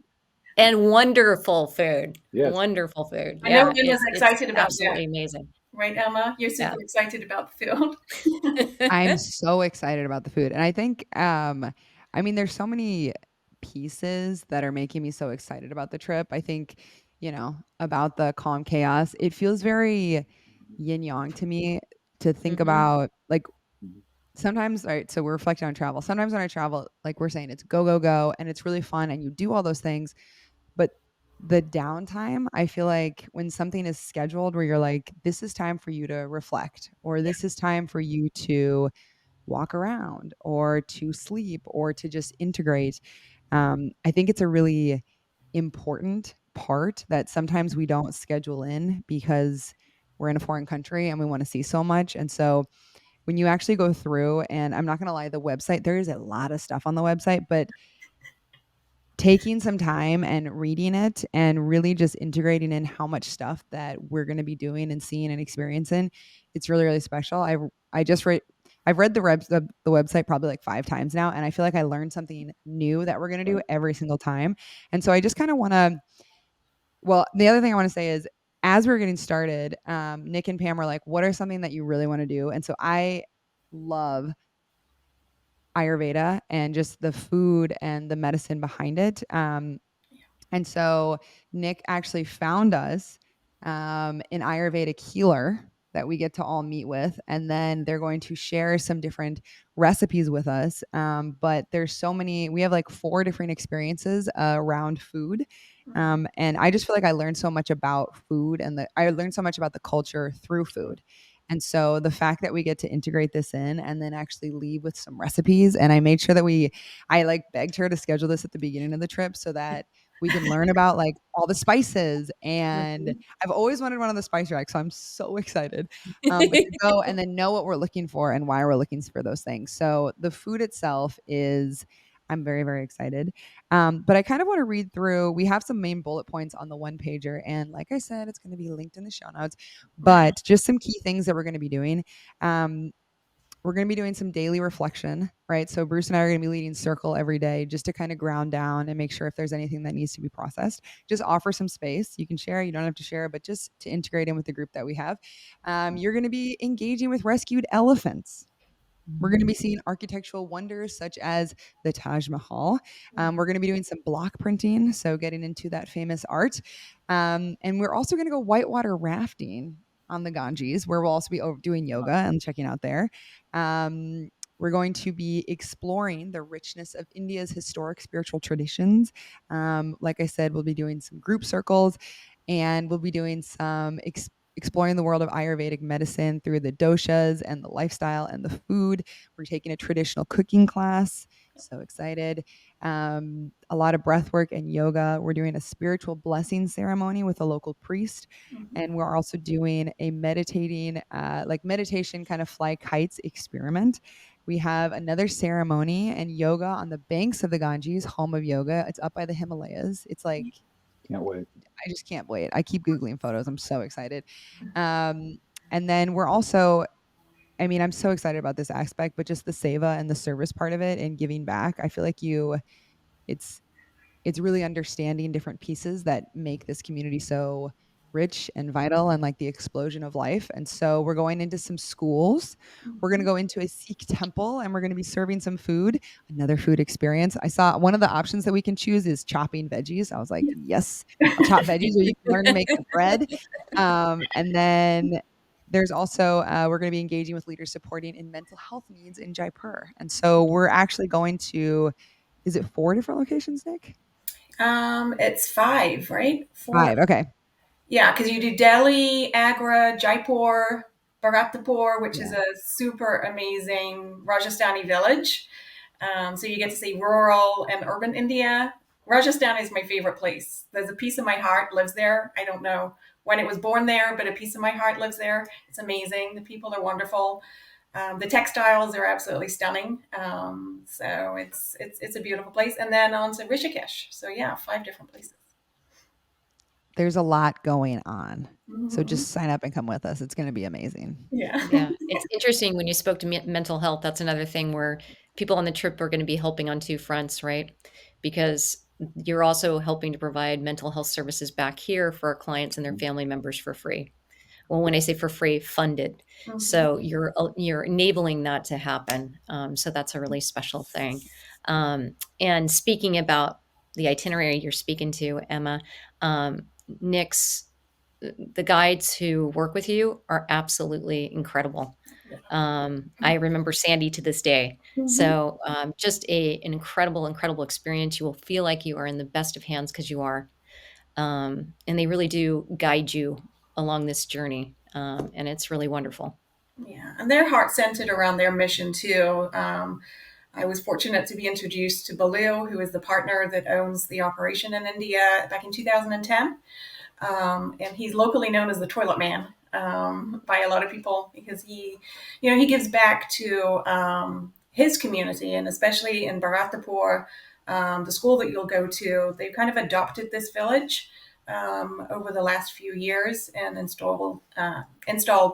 And wonderful food. Yes. Wonderful food. I know Yeah, Emma's it's excited about that, absolutely amazing. right, Emma? You're Yeah. super excited about the food. I'm so excited about the food. And I think, I mean, there's so many pieces that are making me so excited about the trip. I think, about the calm chaos. It feels very yin yang to me to think Mhm. about like sometimes, right? So we're reflecting on travel. Sometimes when I travel, like we're saying, it's go, go, go, and it's really fun and you do all those things. But the downtime, I feel like when something is scheduled where you're like, this is time for you to reflect, or Yeah. this is time for you to walk around or to sleep or to just integrate. I think it's a really important part that sometimes we don't schedule in because we're in a foreign country and we want to see so much. And so when you actually go through, and I'm not going to lie, the website, there is a lot of stuff on the website, but taking some time and reading it and really just integrating in how much stuff that we're going to be doing and seeing and experiencing, it's really, really special. I've read the website probably like 5 times now, and I feel like I learned something new that we're going to do every single time. And so I just kind of want to, well, the other thing I want to say is, as we were getting started, Nick and Pam were like, what are something that you really want to do? And so I love Ayurveda and just the food and the medicine behind it. And so Nick actually found us an Ayurvedic healer that we get to all meet with. And then they're going to share some different recipes with us. But there's so many, we have like 4 different experiences around food. And I just feel like I learned so much about food, and I learned so much about the culture through food. And so the fact that we get to integrate this in and then actually leave with some recipes, and I made sure that I like begged her to schedule this at the beginning of the trip so that we can learn about like all the spices. And I've always wanted one of the spice racks, so I'm so excited. But to go and then know what we're looking for and why we're looking for those things. So the food itself is, I'm very, very excited. But I kind of want to read through. We have some main bullet points on the one pager, and like I said, it's going to be linked in the show notes. But just some key things that we're going to be doing. We're going to be doing some daily reflection, right? So Bruce and I are going to be leading circle every day just to kind of ground down and make sure if there's anything that needs to be processed, just offer some space. You can share, you don't have to share, but just to integrate in with the group that we have. You're going to be engaging with rescued elephants. We're going to be seeing architectural wonders such as the Taj Mahal. We're going to be doing some block printing, so getting into that famous art. And we're also going to go whitewater rafting on the Ganges, where we'll also be doing yoga and checking out there. We're going to be exploring the richness of India's historic spiritual traditions. Like I said, we'll be doing some group circles, and we'll be doing some exploring the world of Ayurvedic medicine through the doshas and the lifestyle and the food. We're taking a traditional cooking class. So excited. A lot of breath work and yoga. We're doing a spiritual blessing ceremony with a local priest. And we're also doing a meditation kind of fly kites experiment. We have another ceremony and yoga on the banks of the Ganges, home of yoga. It's up by the Himalayas. It's like, Can't wait. I just can't wait. I keep Googling photos. I'm so excited. And then we're also, I'm so excited about this aspect, but just the seva and the service part of it and giving back. I feel like it's really understanding different pieces that make this community so rich and vital and like the explosion of life. And so we're going into some schools. We're going to go into a Sikh temple and we're going to be serving some food, another food experience. I saw one of the options that we can choose is chopping veggies. I was like, yes, I'll chop veggies, or you can learn to make the bread. And then there's also, we're going to be engaging with leaders supporting in mental health needs in Jaipur. And so we're actually going to, is it 4 different locations, Nick? It's 5, right? 4. 5. Okay. Yeah, because you do Delhi, Agra, Jaipur, Bharatapur, which is a super amazing Rajasthani village. So you get to see rural and urban India. Rajasthan is my favorite place. There's a piece of my heart lives there. I don't know when it was born there, but a piece of my heart lives there. It's amazing. The people are wonderful. The textiles are absolutely stunning. So it's a beautiful place. And then on to Rishikesh. So yeah, 5 different places. There's a lot going on. So just sign up and come with us. It's going to be amazing. Yeah. Yeah. It's interesting when you spoke to mental health. That's another thing where people on the trip are going to be helping on 2 fronts, right? Because you're also helping to provide mental health services back here for our clients and their family members for free. Well, when I say for free, funded. So you're enabling that to happen. So that's a really special thing. And speaking about the itinerary you're speaking to, Emma, Nick's, the guides who work with you are absolutely incredible. I remember Sandy to this day. So just an incredible experience. You will feel like you are in the best of hands because you are. And they really do guide you along this journey. And it's really wonderful. Yeah, and they're heart centered around their mission too. I was fortunate to be introduced to Balu, who is the partner that owns the operation in India back in 2010. And he's locally known as the Toilet Man by a lot of people because he gives back to his community, and especially in Bharatapur, the school that you'll go to, they've kind of adopted this village over the last few years and installed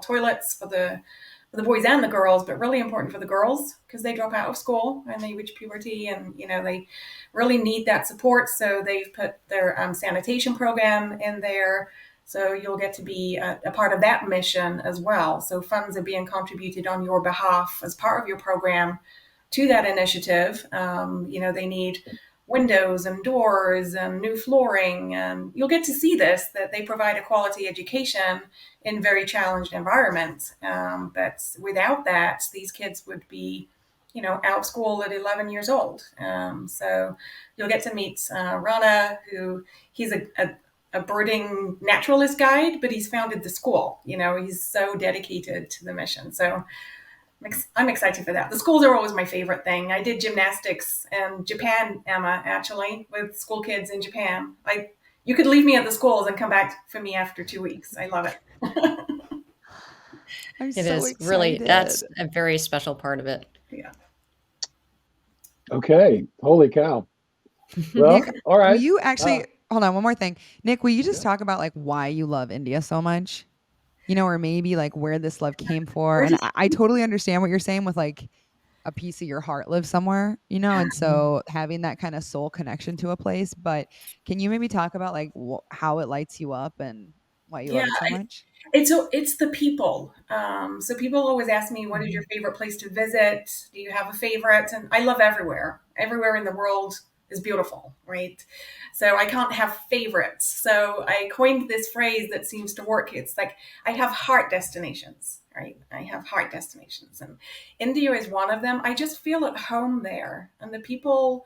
toilets for the boys and the girls, but really important for the girls because they drop out of school and they reach puberty, and they really need that support. So they've put their sanitation program in there. So you'll get to be a part of that mission as well. So funds are being contributed on your behalf as part of your program to that initiative. They need windows and doors and new flooring, and you'll get to see this, that they provide a quality education in very challenged environments. But without that, these kids would be, out of school at 11 years old. So you'll get to meet Rana, who he's a birding naturalist guide, but he's founded the school. He's so dedicated to the mission. So I'm excited for that. The schools are always my favorite thing. I did gymnastics in Japan, Emma, actually, with school kids in Japan. You could leave me at the schools and come back for me after 2 weeks. I love it. I'm It so is excited. really, that's a very special part of it. Yeah. Okay. Holy cow. Well, Nick, all right. will you actually hold on, one more thing. Nick, will you just talk about like why you love India so much? Or maybe like where this love came for. And I totally understand what you're saying with like a piece of your heart lives somewhere, and so having that kind of soul connection to a place. But can you maybe talk about like how it lights you up and why you love it so much? It's the people. So people always ask me, what is your favorite place to visit? Do you have a favorite? And I love everywhere. Everywhere in the world is beautiful, right? So I can't have favorites. So I coined this phrase that seems to work. It's like I have heart destinations, right? I have heart destinations, and India is one of them. I just feel at home there, and the people,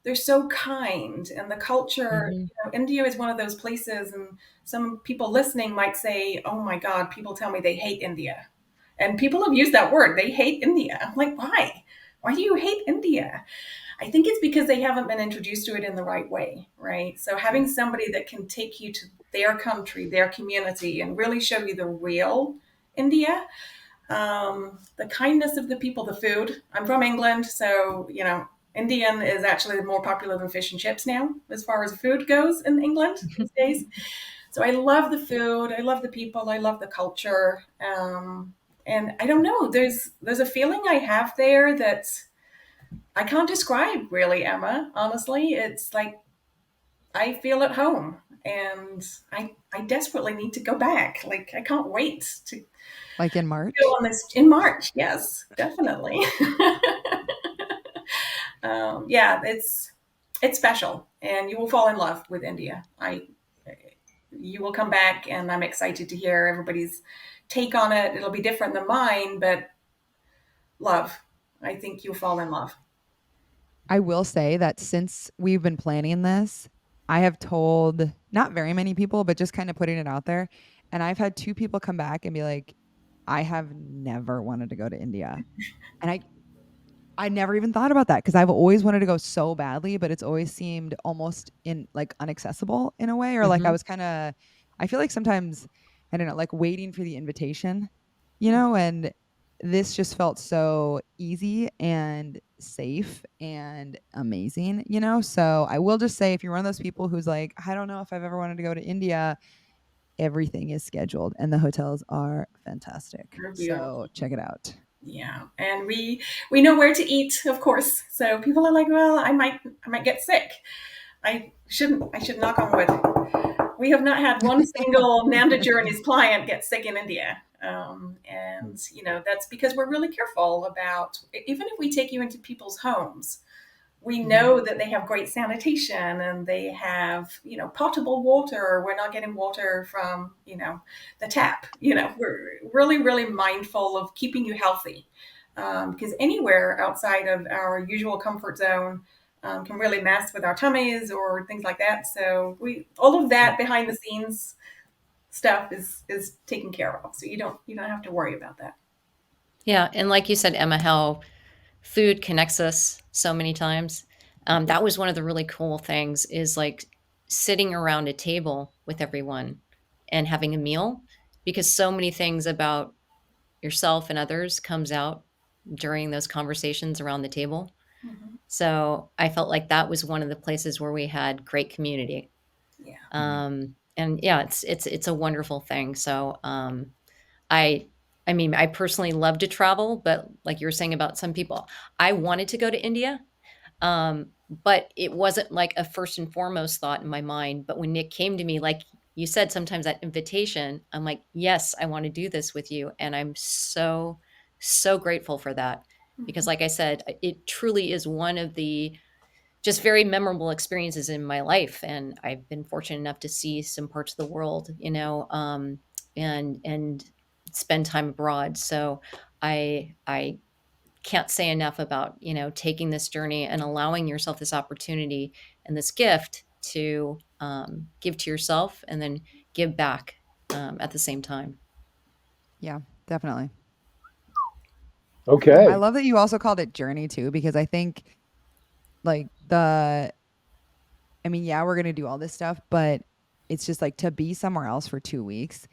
they're so kind, and the culture. Mm-hmm. India is one of those places, and some people listening might say, "Oh my God, people tell me they hate India," and people have used that word. They hate India. I'm like, why? Why do you hate India? I think it's because they haven't been introduced to it in the right way, right? So having somebody that can take you to their country, their community, and really show you the real India, the kindness of the people, the food. I'm from England, so Indian is actually more popular than fish and chips now, as far as food goes in England these days. So I love the food, I love the people, I love the culture, and I don't know. There's a feeling I have there that I can't describe really, Emma. Honestly, it's like I feel at home, and I desperately need to go back. Like I can't wait to Like in go March? on this in March. Yes, definitely. Yeah, it's special, and you will fall in love with India. You will come back, and I'm excited to hear everybody's take on it. It'll be different than mine, but love. I think you'll fall in love. I will say that since we've been planning this, I have told not very many people, but just kind of putting it out there. And I've had 2 people come back and be like, I have never wanted to go to India. And I never even thought about that because I've always wanted to go so badly, but it's always seemed almost in like inaccessible in a way, or like I Mm-hmm. was kind of, I feel like sometimes, I don't know, like waiting for the invitation, and this just felt so easy and safe and amazing. So I will just say, if you're one of those people who's like, I don't know if I've ever wanted to go to India, everything is scheduled and the hotels are fantastic. They're beautiful. So check it out. Yeah, and we know where to eat, of course. So people are like, well, I might get sick. I should knock on wood. We have not had one single Nanda Journeys client get sick in India. And that's because we're really careful about, even if we take you into people's homes, we know that they have great sanitation, and they have potable water. We're not getting water from the tap. We're really, really mindful of keeping you healthy, because anywhere outside of our usual comfort zone can really mess with our tummies or things like that. So all of that behind the scenes stuff is taken care of, so you don't have to worry about that. Yeah, and like you said, Emma, how food connects us so many times. That was one of the really cool things, is like sitting around a table with everyone and having a meal, because so many things about yourself and others comes out during those conversations around the table. Mhm. So I felt like that was one of the places where we had great community. Yeah. And yeah, it's a wonderful thing. So I I mean, I personally love to travel, but like you were saying about some people, I wanted to go to India, but it wasn't like a first and foremost thought in my mind. But when Nick came to me, like you said, sometimes that invitation, I'm like, yes, I want to do this with you. And I'm so, so grateful for that. Because, Mhm. like I said, it truly is one of the just very memorable experiences in my life. And I've been fortunate enough to see some parts of the world, and spend time abroad. So I can't say enough about taking this journey and allowing yourself this opportunity and this gift to give to yourself and then give back at the same time. Yeah, definitely. I Okay. love that you also called it journey too, because I think like I mean, yeah, we're going to do all this stuff, but it's just like to be somewhere else for 2 weeks,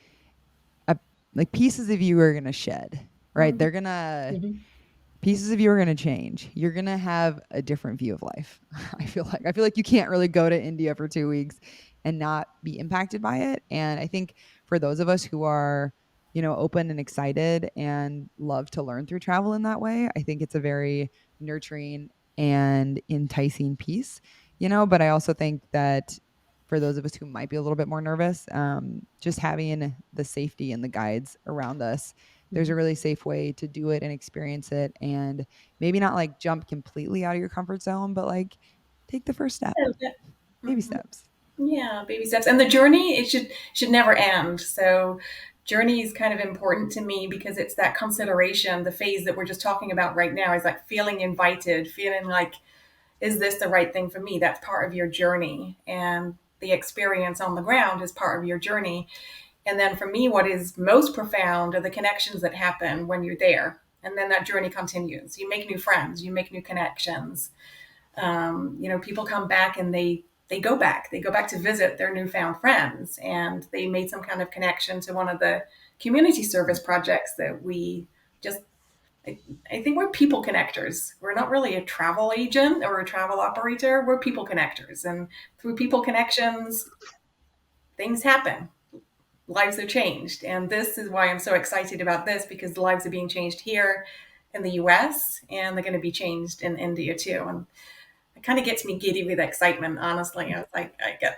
uh, like pieces of you are going to shed, right? Mhm. Mhm. Pieces of you are going to change. You're going to have a different view of life. I feel like you can't really go to India for 2 weeks and not be impacted by it. And I think for those of us who are, open and excited and love to learn through travel in that way, I think it's a very nurturing and enticing piece, but I also think that for those of us who might be a little bit more nervous, just having the safety and the guides around us, there's a really safe way to do it and experience it, and maybe not like jump completely out of your comfort zone, but like take the first step. Yeah. Baby Mhm. steps. Yeah, baby steps, and the journey, it should never end. So journey is kind of important to me because it's that consideration. The phase that we're just talking about right now is like feeling invited, feeling like, is this the right thing for me? That's part of your journey. And the experience on the ground is part of your journey. And then for me, what is most profound are the connections that happen when you're there. And then that journey continues. You make new friends, you make new connections. People come back and they go back. They go back to visit their newfound friends, and they made some kind of connection to one of the community service projects that we just. I think we're people connectors. We're not really a travel agent or a travel operator. We're people connectors, and through people connections, things happen. Lives are changed, and this is why I'm so excited about this, because the lives are being changed here in the US, and they're going to be changed in India too. And it kind of gets me giddy with excitement, honestly. I get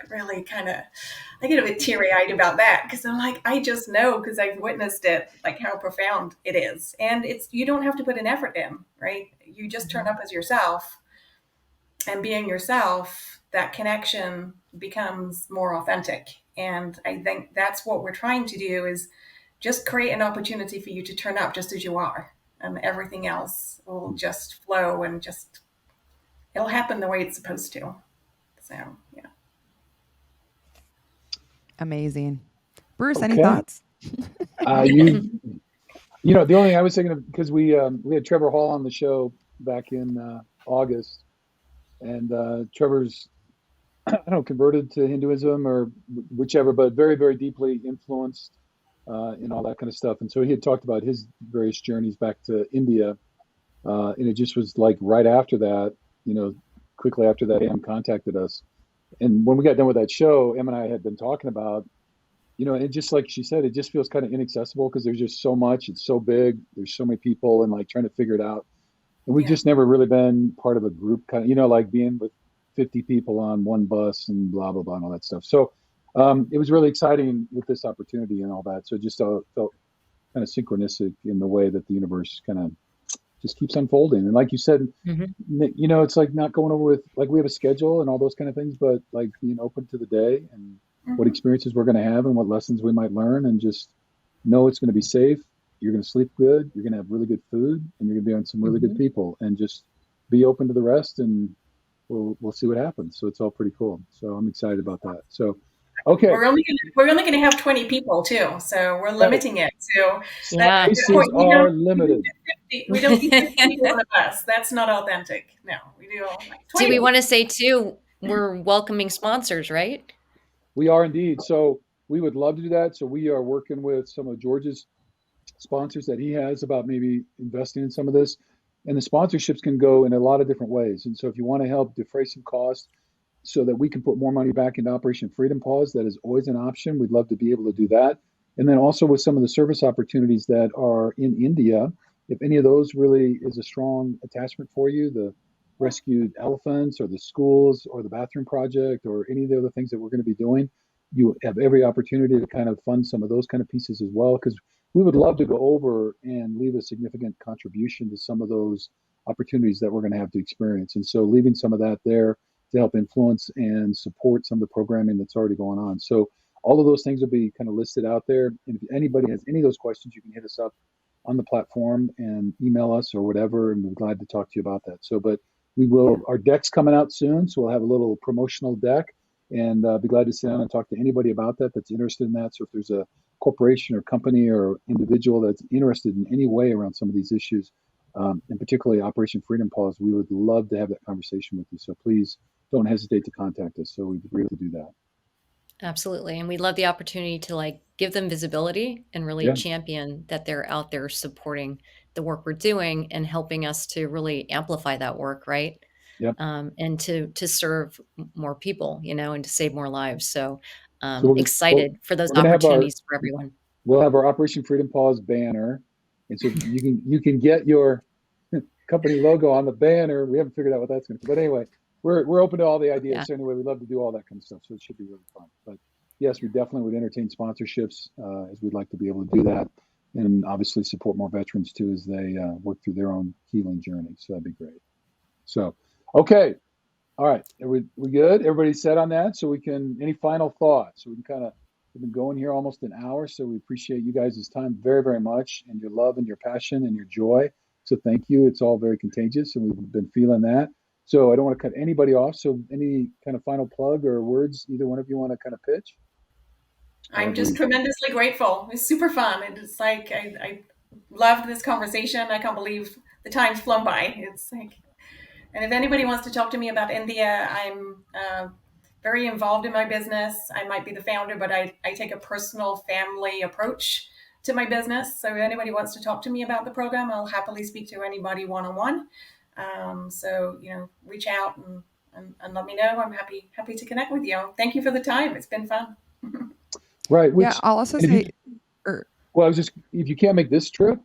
a bit teary-eyed about that, because I'm like, I just know, because I've witnessed it, like how profound it is. And you don't have to put an effort in, right? You just turn up as yourself, and being yourself, that connection becomes more authentic. And I think that's what we're trying to do, is just create an opportunity for you to turn up just as you are, and everything else will just flow, and just it'll happen the way it's supposed to. So, yeah. Amazing. Bruce, any thoughts? The only thing I was thinking of, because we had Trevor Hall on the show back in August, and Trevor's, I don't know, converted to Hinduism or whichever, but very, very deeply influenced in all that kind of stuff. And so he had talked about his various journeys back to India, and it just was like right after that, quickly after that, Em contacted us. And when we got done with that show, Em and I had been talking about, and just like she said, it just feels kind of inaccessible because there's just so much. It's so big. There's so many people, and like trying to figure it out. And we've just never really been part of a group, kind of, like being with 50 people on one bus and blah, blah, blah, and all that stuff. So it was really exciting with this opportunity and all that. So it just felt kind of synchronistic in the way that the universe kind of just keeps unfolding. And like you said, it's like not going over with, like, we have a schedule and all those kind of things, but like being open to the day and what experiences we're going to have and what lessons we might learn, and just know it's going to be safe. You're going to sleep good. You're going to have really good food, and you're going to be on some really good people, and just be open to the rest, and we'll see what happens. So it's all pretty cool. So I'm excited about that. So, okay. We're only going to have 20 people too. So we're limiting it to Spaces are limited. We don't need 50 people on a bus. That's not authentic. No, we do like 20. Do we want to say too, we're welcoming sponsors, right? We are indeed. So we would love to do that. So we are working with some of George's sponsors that he has about maybe investing in some of this. And the sponsorships can go in a lot of different ways. And so if you want to help defray some costs so that we can put more money back into Operation Freedom Paws, that is always an option. We'd love to be able to do that. And then also with some of the service opportunities that are in India, if any of those really is a strong attachment for you, the rescued elephants or the schools or the bathroom project or any of the other things that we're going to be doing, you have every opportunity to kind of fund some of those kind of pieces as well, because we would love to go over and leave a significant contribution to some of those opportunities that we're going to have to experience. And so leaving some of that there to help influence and support some of the programming that's already going on. So all of those things will be kind of listed out there. And if anybody has any of those questions, you can hit us up on the platform and email us or whatever, and we're glad to talk to you about that. So, but we will, our deck's coming out soon, so we'll have a little promotional deck, and be glad to sit down and talk to anybody about that that's interested in that. So if there's a corporation or company or individual that's interested in any way around some of these issues, and particularly Operation Freedom Paws, we would love to have that conversation with you. So please don't hesitate to contact us. So we'd really do that. Absolutely. And we love the opportunity to like give them visibility and really champion that they're out there supporting the work we're doing and helping us to really amplify that work, right? Yep. And to serve more people, and to save more lives. So excited for those opportunities for everyone. We'll have our Operation Freedom Paws banner. And so you can get your company logo on the banner. We haven't figured out what that's going to be. But anyway, we're open to all the ideas. Yeah. So anyway, we'd love to do all that kind of stuff. So it should be really fun. But yes, we definitely would entertain sponsorships, as we'd like to be able to do that. And obviously support more veterans too as they work through their own healing journey. So that'd be great. So, okay. All right. Are we good? Everybody set on that? So we can, any final thoughts? So we can kind of We've been going here almost an hour, so we appreciate you guys' time very, very much, and your love and your passion and your joy. So thank you. It's all very contagious, and we've been feeling that. So I don't want to cut anybody off. So any kind of final plug or words either one of you want to kind of pitch? I'm just tremendously grateful. It's super fun. It's like I loved this conversation. I can't believe the time's flown by. It's like, and if anybody wants to talk to me about India, I'm very involved in my business. I might be the founder, but I take a personal family approach to my business. So if anybody wants to talk to me about the program, I'll happily speak to anybody one-on-one. So, reach out and let me know. I'm happy to connect with you. Thank you for the time. It's been fun. Right. Which, Yeah, I'll also say, well, if you can't make this trip,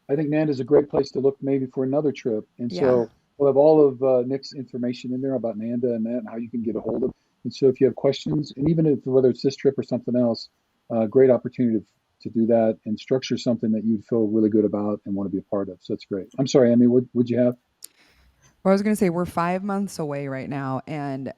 I think Nanda's a great place to look maybe for another trip. And so we'll have all of Nick's information in there about Nanda and that and how you can get a hold of it. And so if you have questions, and even if whether it's this trip or something else, great opportunity to do that and structure something that you'd feel really good about and want to be a part of. So that's great. I'm sorry, Emmy, what would you have? Well, I was going to say we're 5 months away right now, and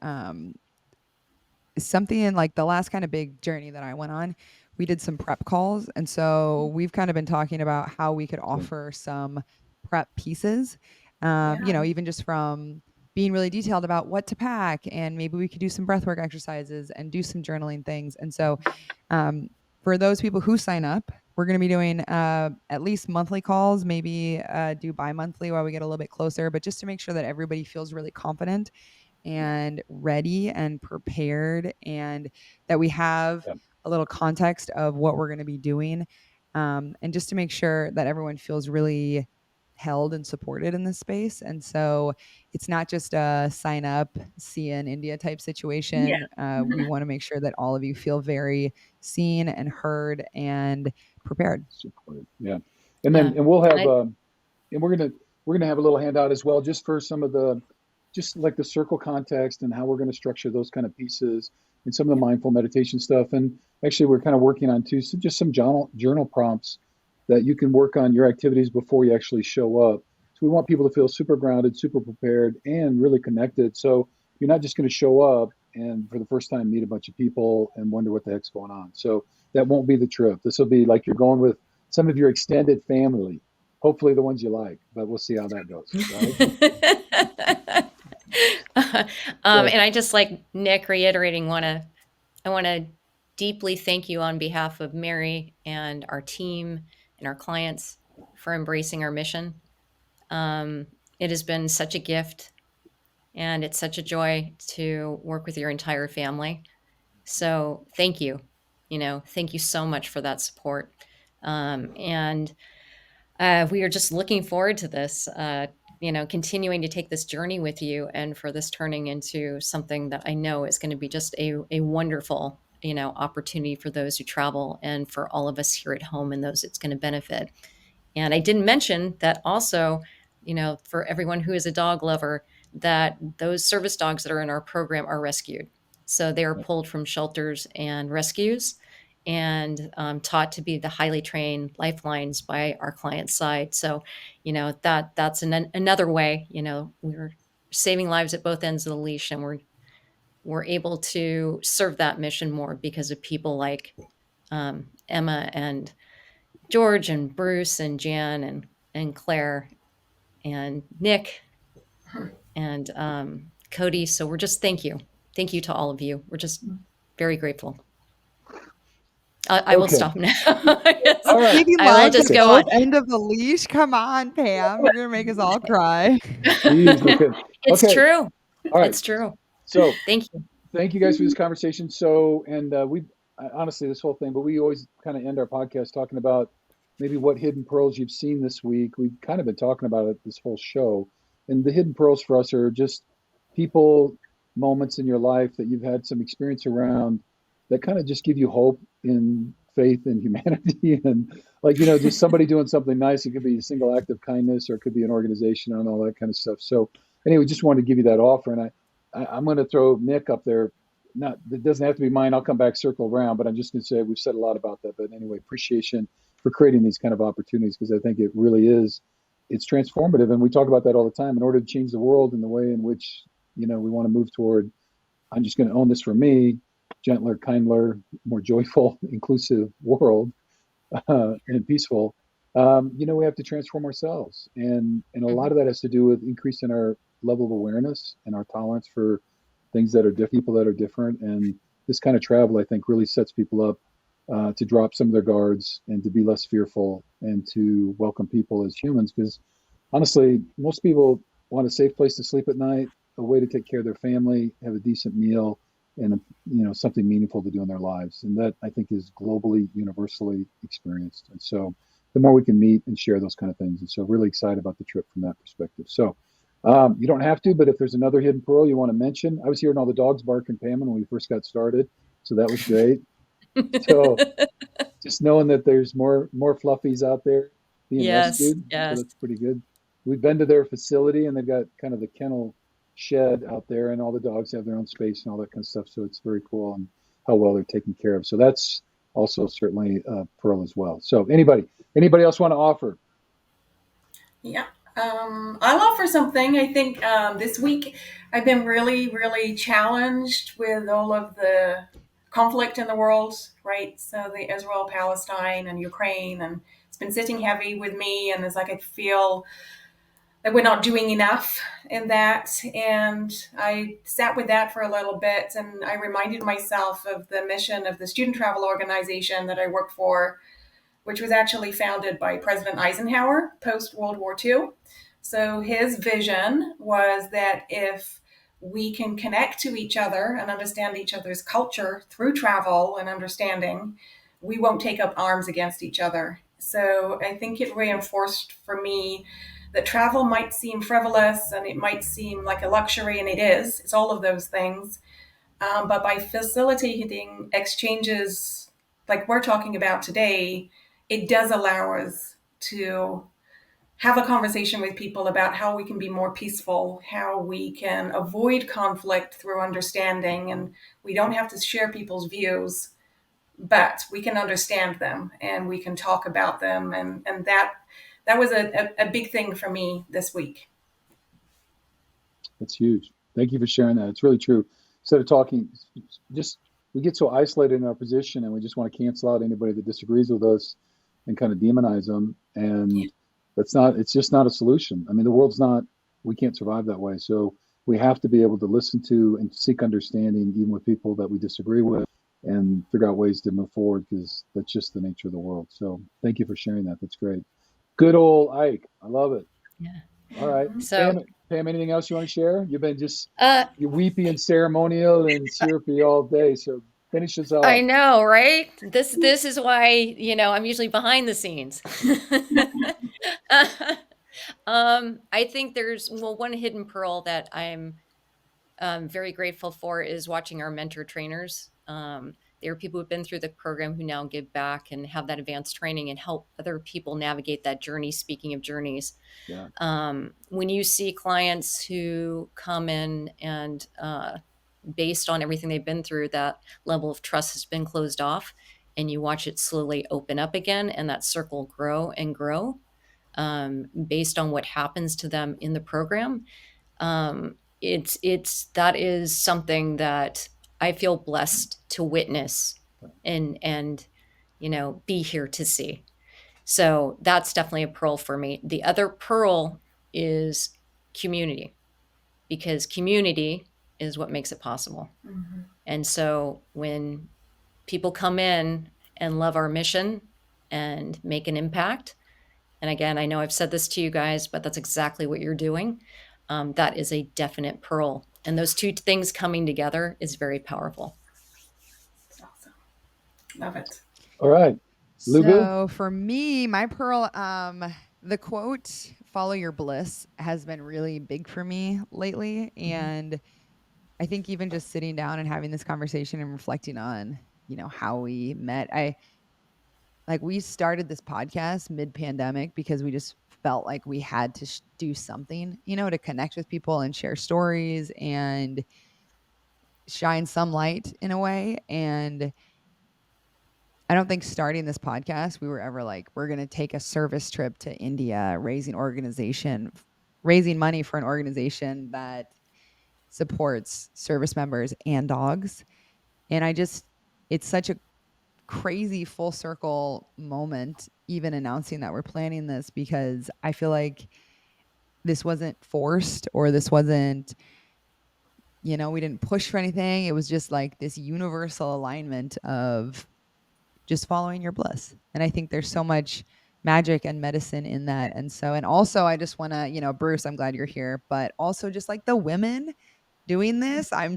something like the last kind of big journey that I went on, we did some prep calls, and so we've kind of been talking about how we could offer some prep pieces. Even just from being really detailed about what to pack, and maybe we could do some breathwork exercises and do some journaling things. And so, for those people who sign up, we're going to be doing at least monthly calls, maybe do bi-monthly while we get a little bit closer, but just to make sure that everybody feels really confident and ready and prepared, and that we have a little context of what we're going to be doing, and just to make sure that everyone feels really held and supported in this space. And so it's not just a sign up, see you in India type situation. We want to make sure that all of you feel very seen and heard and prepared. Supported. Yeah. And then, and we'll have, and we're gonna have a little handout as well, just for some of the, just like the circle context and how we're going to structure those kind of pieces and some of the mindful meditation stuff. And actually, we're kind of working on too, so just some journal prompts that you can work on your activities before you actually show up. So we want people to feel super grounded, super prepared, and really connected. So you're not just going to show up and for the first time meet a bunch of people and wonder what the heck's going on. So that won't be the trip. This will be like you're going with some of your extended family, hopefully the ones you like, but we'll see how that goes. Right? And I just, like Nick reiterating, I want to deeply thank you on behalf of Mary and our team and our clients for embracing our mission. It has been such a gift, and it's such a joy to work with your entire family. So thank you. Thank you so much for that support. And we are just looking forward to this, continuing to take this journey with you, and for this turning into something that I know is going to be just a wonderful, opportunity for those who travel and for all of us here at home and those it's going to benefit. And I didn't mention that also, for everyone who is a dog lover, that those service dogs that are in our program are rescued. So they are pulled from shelters and rescues and taught to be the highly trained lifelines by our client's side. So, that's another way, we're saving lives at both ends of the leash, and we're able to serve that mission more because of people like Emma and George and Bruce and Jan and Claire and Nick and Cody. So we're just thank you to all of you. We're just very grateful. I will stop now. Yes. All right. I will just go on. End of the leash. Come on, Pam. You're gonna make us all cry. It's true. All right. It's true. So thank you guys for this conversation. So, and we honestly, this whole thing, but we always kind of end our podcast talking about maybe what hidden pearls you've seen this week. We've kind of been talking about it this whole show, and the hidden pearls for us are just people, moments in your life that you've had some experience around that kind of just give you hope in faith in humanity, and just somebody doing something nice. It could be a single act of kindness, or it could be an organization and all that kind of stuff. So anyway, just wanted to give you that offer, and I'm going to throw Nick up there. It doesn't have to be mine. I'll come back, circle around, but I'm just going to say we've said a lot about that. But anyway, appreciation for creating these kind of opportunities, because I think it really is, it's transformative. And we talk about that all the time. In order to change the world in the way in which, we want to move toward, I'm just going to own this for me, gentler, kinder, more joyful, inclusive world, and peaceful, we have to transform ourselves. And a lot of that has to do with increasing our level of awareness and our tolerance for things that are people that are different. And this kind of travel, I think, really sets people up to drop some of their guards and to be less fearful and to welcome people as humans. Because honestly, most people want a safe place to sleep at night, a way to take care of their family, have a decent meal, and something meaningful to do in their lives. And that, I think, is globally, universally experienced. And so the more we can meet and share those kind of things. And so really excited about the trip from that perspective. So you don't have to, but if there's another hidden pearl you want to mention, I was hearing all the dogs barking, Pam, when we first got started. So that was great. So just knowing that there's more fluffies out there being Yes, rescued. So yes. that's pretty good. We've been to their facility and they've got kind of the kennel shed out there, and all the dogs have their own space and all that kind of stuff. So it's very cool and how well they're taken care of. So that's also certainly a pearl as well. So anybody else want to offer? Yeah. I'll offer something. I think this week I've been really, really challenged with all of the conflict in the world, right? So the Israel, Palestine, and Ukraine, and it's been sitting heavy with me. And it's like I feel that we're not doing enough in that. And I sat with that for a little bit, and I reminded myself of the mission of the student travel organization that I work for, which was actually founded by President Eisenhower post World War II. So his vision was that if we can connect to each other and understand each other's culture through travel and understanding, we won't take up arms against each other. So I think it reinforced for me that travel might seem frivolous and it might seem like a luxury, and it is. It's all of those things. But by facilitating exchanges like we're talking about today, it does allow us to have a conversation with people about how we can be more peaceful, how we can avoid conflict through understanding. And we don't have to share people's views, but we can understand them and we can talk about them. And that was a big thing for me this week. That's huge. Thank you for sharing that. It's really true. Instead of talking, just we get so isolated in our position and we just want to cancel out anybody that disagrees with us and kind of demonize them. And it's just not a solution. I mean, the world's not, we can't survive that way. So we have to be able to listen to and seek understanding even with people that we disagree with and figure out ways to move forward, because that's just the nature of the world. So thank you for sharing that. That's great. Good old Ike. I love it. Yeah. All right. So, Pam, anything else you want to share? You've been just you're weepy and ceremonial and syrupy all day. So finish us off. I know, right? This is why, I'm usually behind the scenes. I think there's one hidden pearl that I'm very grateful for is watching our mentor trainers. There are people who've been through the program who now give back and have that advanced training and help other people navigate that journey. Speaking of journeys, Yeah. When you see clients who come in and based on everything they've been through, that level of trust has been closed off, and you watch it slowly open up again and that circle grow and grow based on what happens to them in the program. That is something that I feel blessed to witness and be here to see. So that's definitely a pearl for me. The other pearl is community, because community is what makes it possible. Mm-hmm. And so when people come in and love our mission and make an impact, and again, I know I've said this to you guys, but that's exactly what you're doing. That is a definite pearl. And those two things coming together is very powerful. Awesome. Love it. All right. Lubu? So for me, my pearl, the quote, "Follow your bliss," has been really big for me lately. And I think even just sitting down and having this conversation and reflecting on, how we met, we started this podcast mid-pandemic because we just felt like we had to do something, to connect with people and share stories and shine some light in a way. And I don't think starting this podcast, we were ever like, we're going to take a service trip to India, raising money for an organization that supports service members and dogs. And it's such a crazy full circle moment, even announcing that we're planning this, because I feel like this wasn't forced, or this wasn't, we didn't push for anything. It was just like this universal alignment of just following your bliss. And I think there's so much magic and medicine in that. And also I just want to, Bruce, I'm glad you're here, but also just like the women doing this, I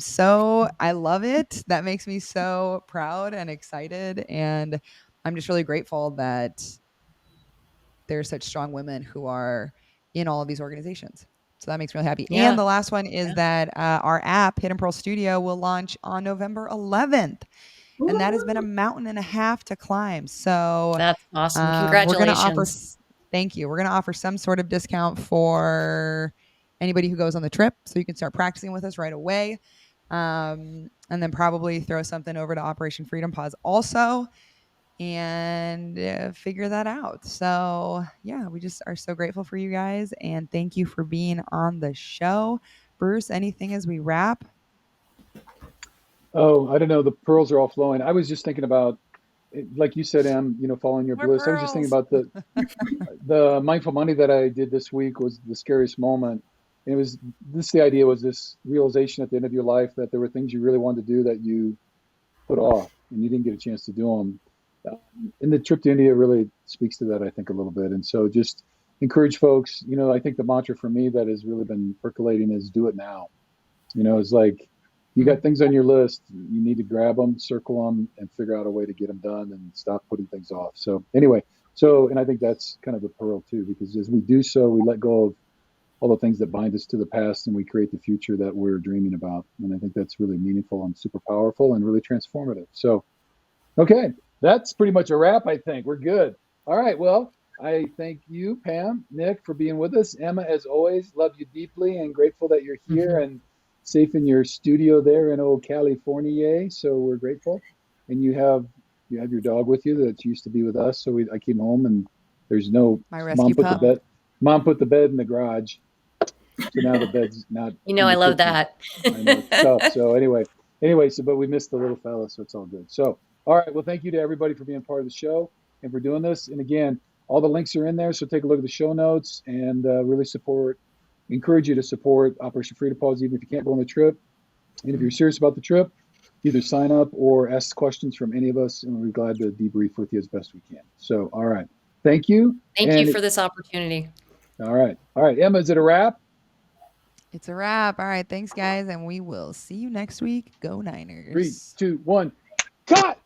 love it. That makes me so proud and excited. And I'm just really grateful that there's such strong women who are in all of these organizations. So that makes me really happy. Yeah. And the last one is that our app, Hidden Pearl Studio, will launch on November 11th. And that has been a mountain and a half to climb. So that's awesome. We're going to offer, Congratulations. thank you. We're going to offer some sort of discount for anybody who goes on the trip. So you can start practicing with us right away. And then probably throw something over to Operation Freedom Paws also, and figure that out. So yeah, we just are so grateful for you guys, and thank you for being on the show. Bruce, anything as we wrap? Oh, I don't know. The pearls are all flowing. I was just thinking about, like you said, Em, following your More bliss. I was just thinking pearls. about the mindful money that I did this week was the scariest moment. And the idea was this realization at the end of your life that there were things you really wanted to do that you put off and you didn't get a chance to do them. And the trip to India really speaks to that, I think, a little bit. And so just encourage folks, I think the mantra for me that has really been percolating is do it now. It's like you got things on your list, you need to grab them, circle them, and figure out a way to get them done and stop putting things off. So anyway, and I think that's kind of the pearl too, because as we do so, we let go of all the things that bind us to the past and we create the future that we're dreaming about. And I think that's really meaningful and super powerful and really transformative. So, okay, that's pretty much a wrap, I think. We're good. All right, well, I thank you, Pam, Nick, for being with us. Emma, as always, love you deeply and grateful that you're here and safe in your studio there in old California. So we're grateful. And you have your dog with you that used to be with us. So I came home and there's no My rescue pup. Mom put the bed in the garage. So now the bed's not. I love that. I know it's tough. So anyway, but we missed the little fella, so it's all good. So all right, well, thank you to everybody for being part of the show and for doing this. And again, all the links are in there, so take a look at the show notes and really encourage you to support Operation Freedom Paws, even if you can't go on the trip. And if you're serious about the trip, either sign up or ask questions from any of us, and we'll be glad to debrief with you as best we can. So, all right, thank you. Thank you for this opportunity. All right, Emma, is it a wrap? It's a wrap. All right, thanks, guys, and we will see you next week. Go Niners. 3, 2, 1, cut!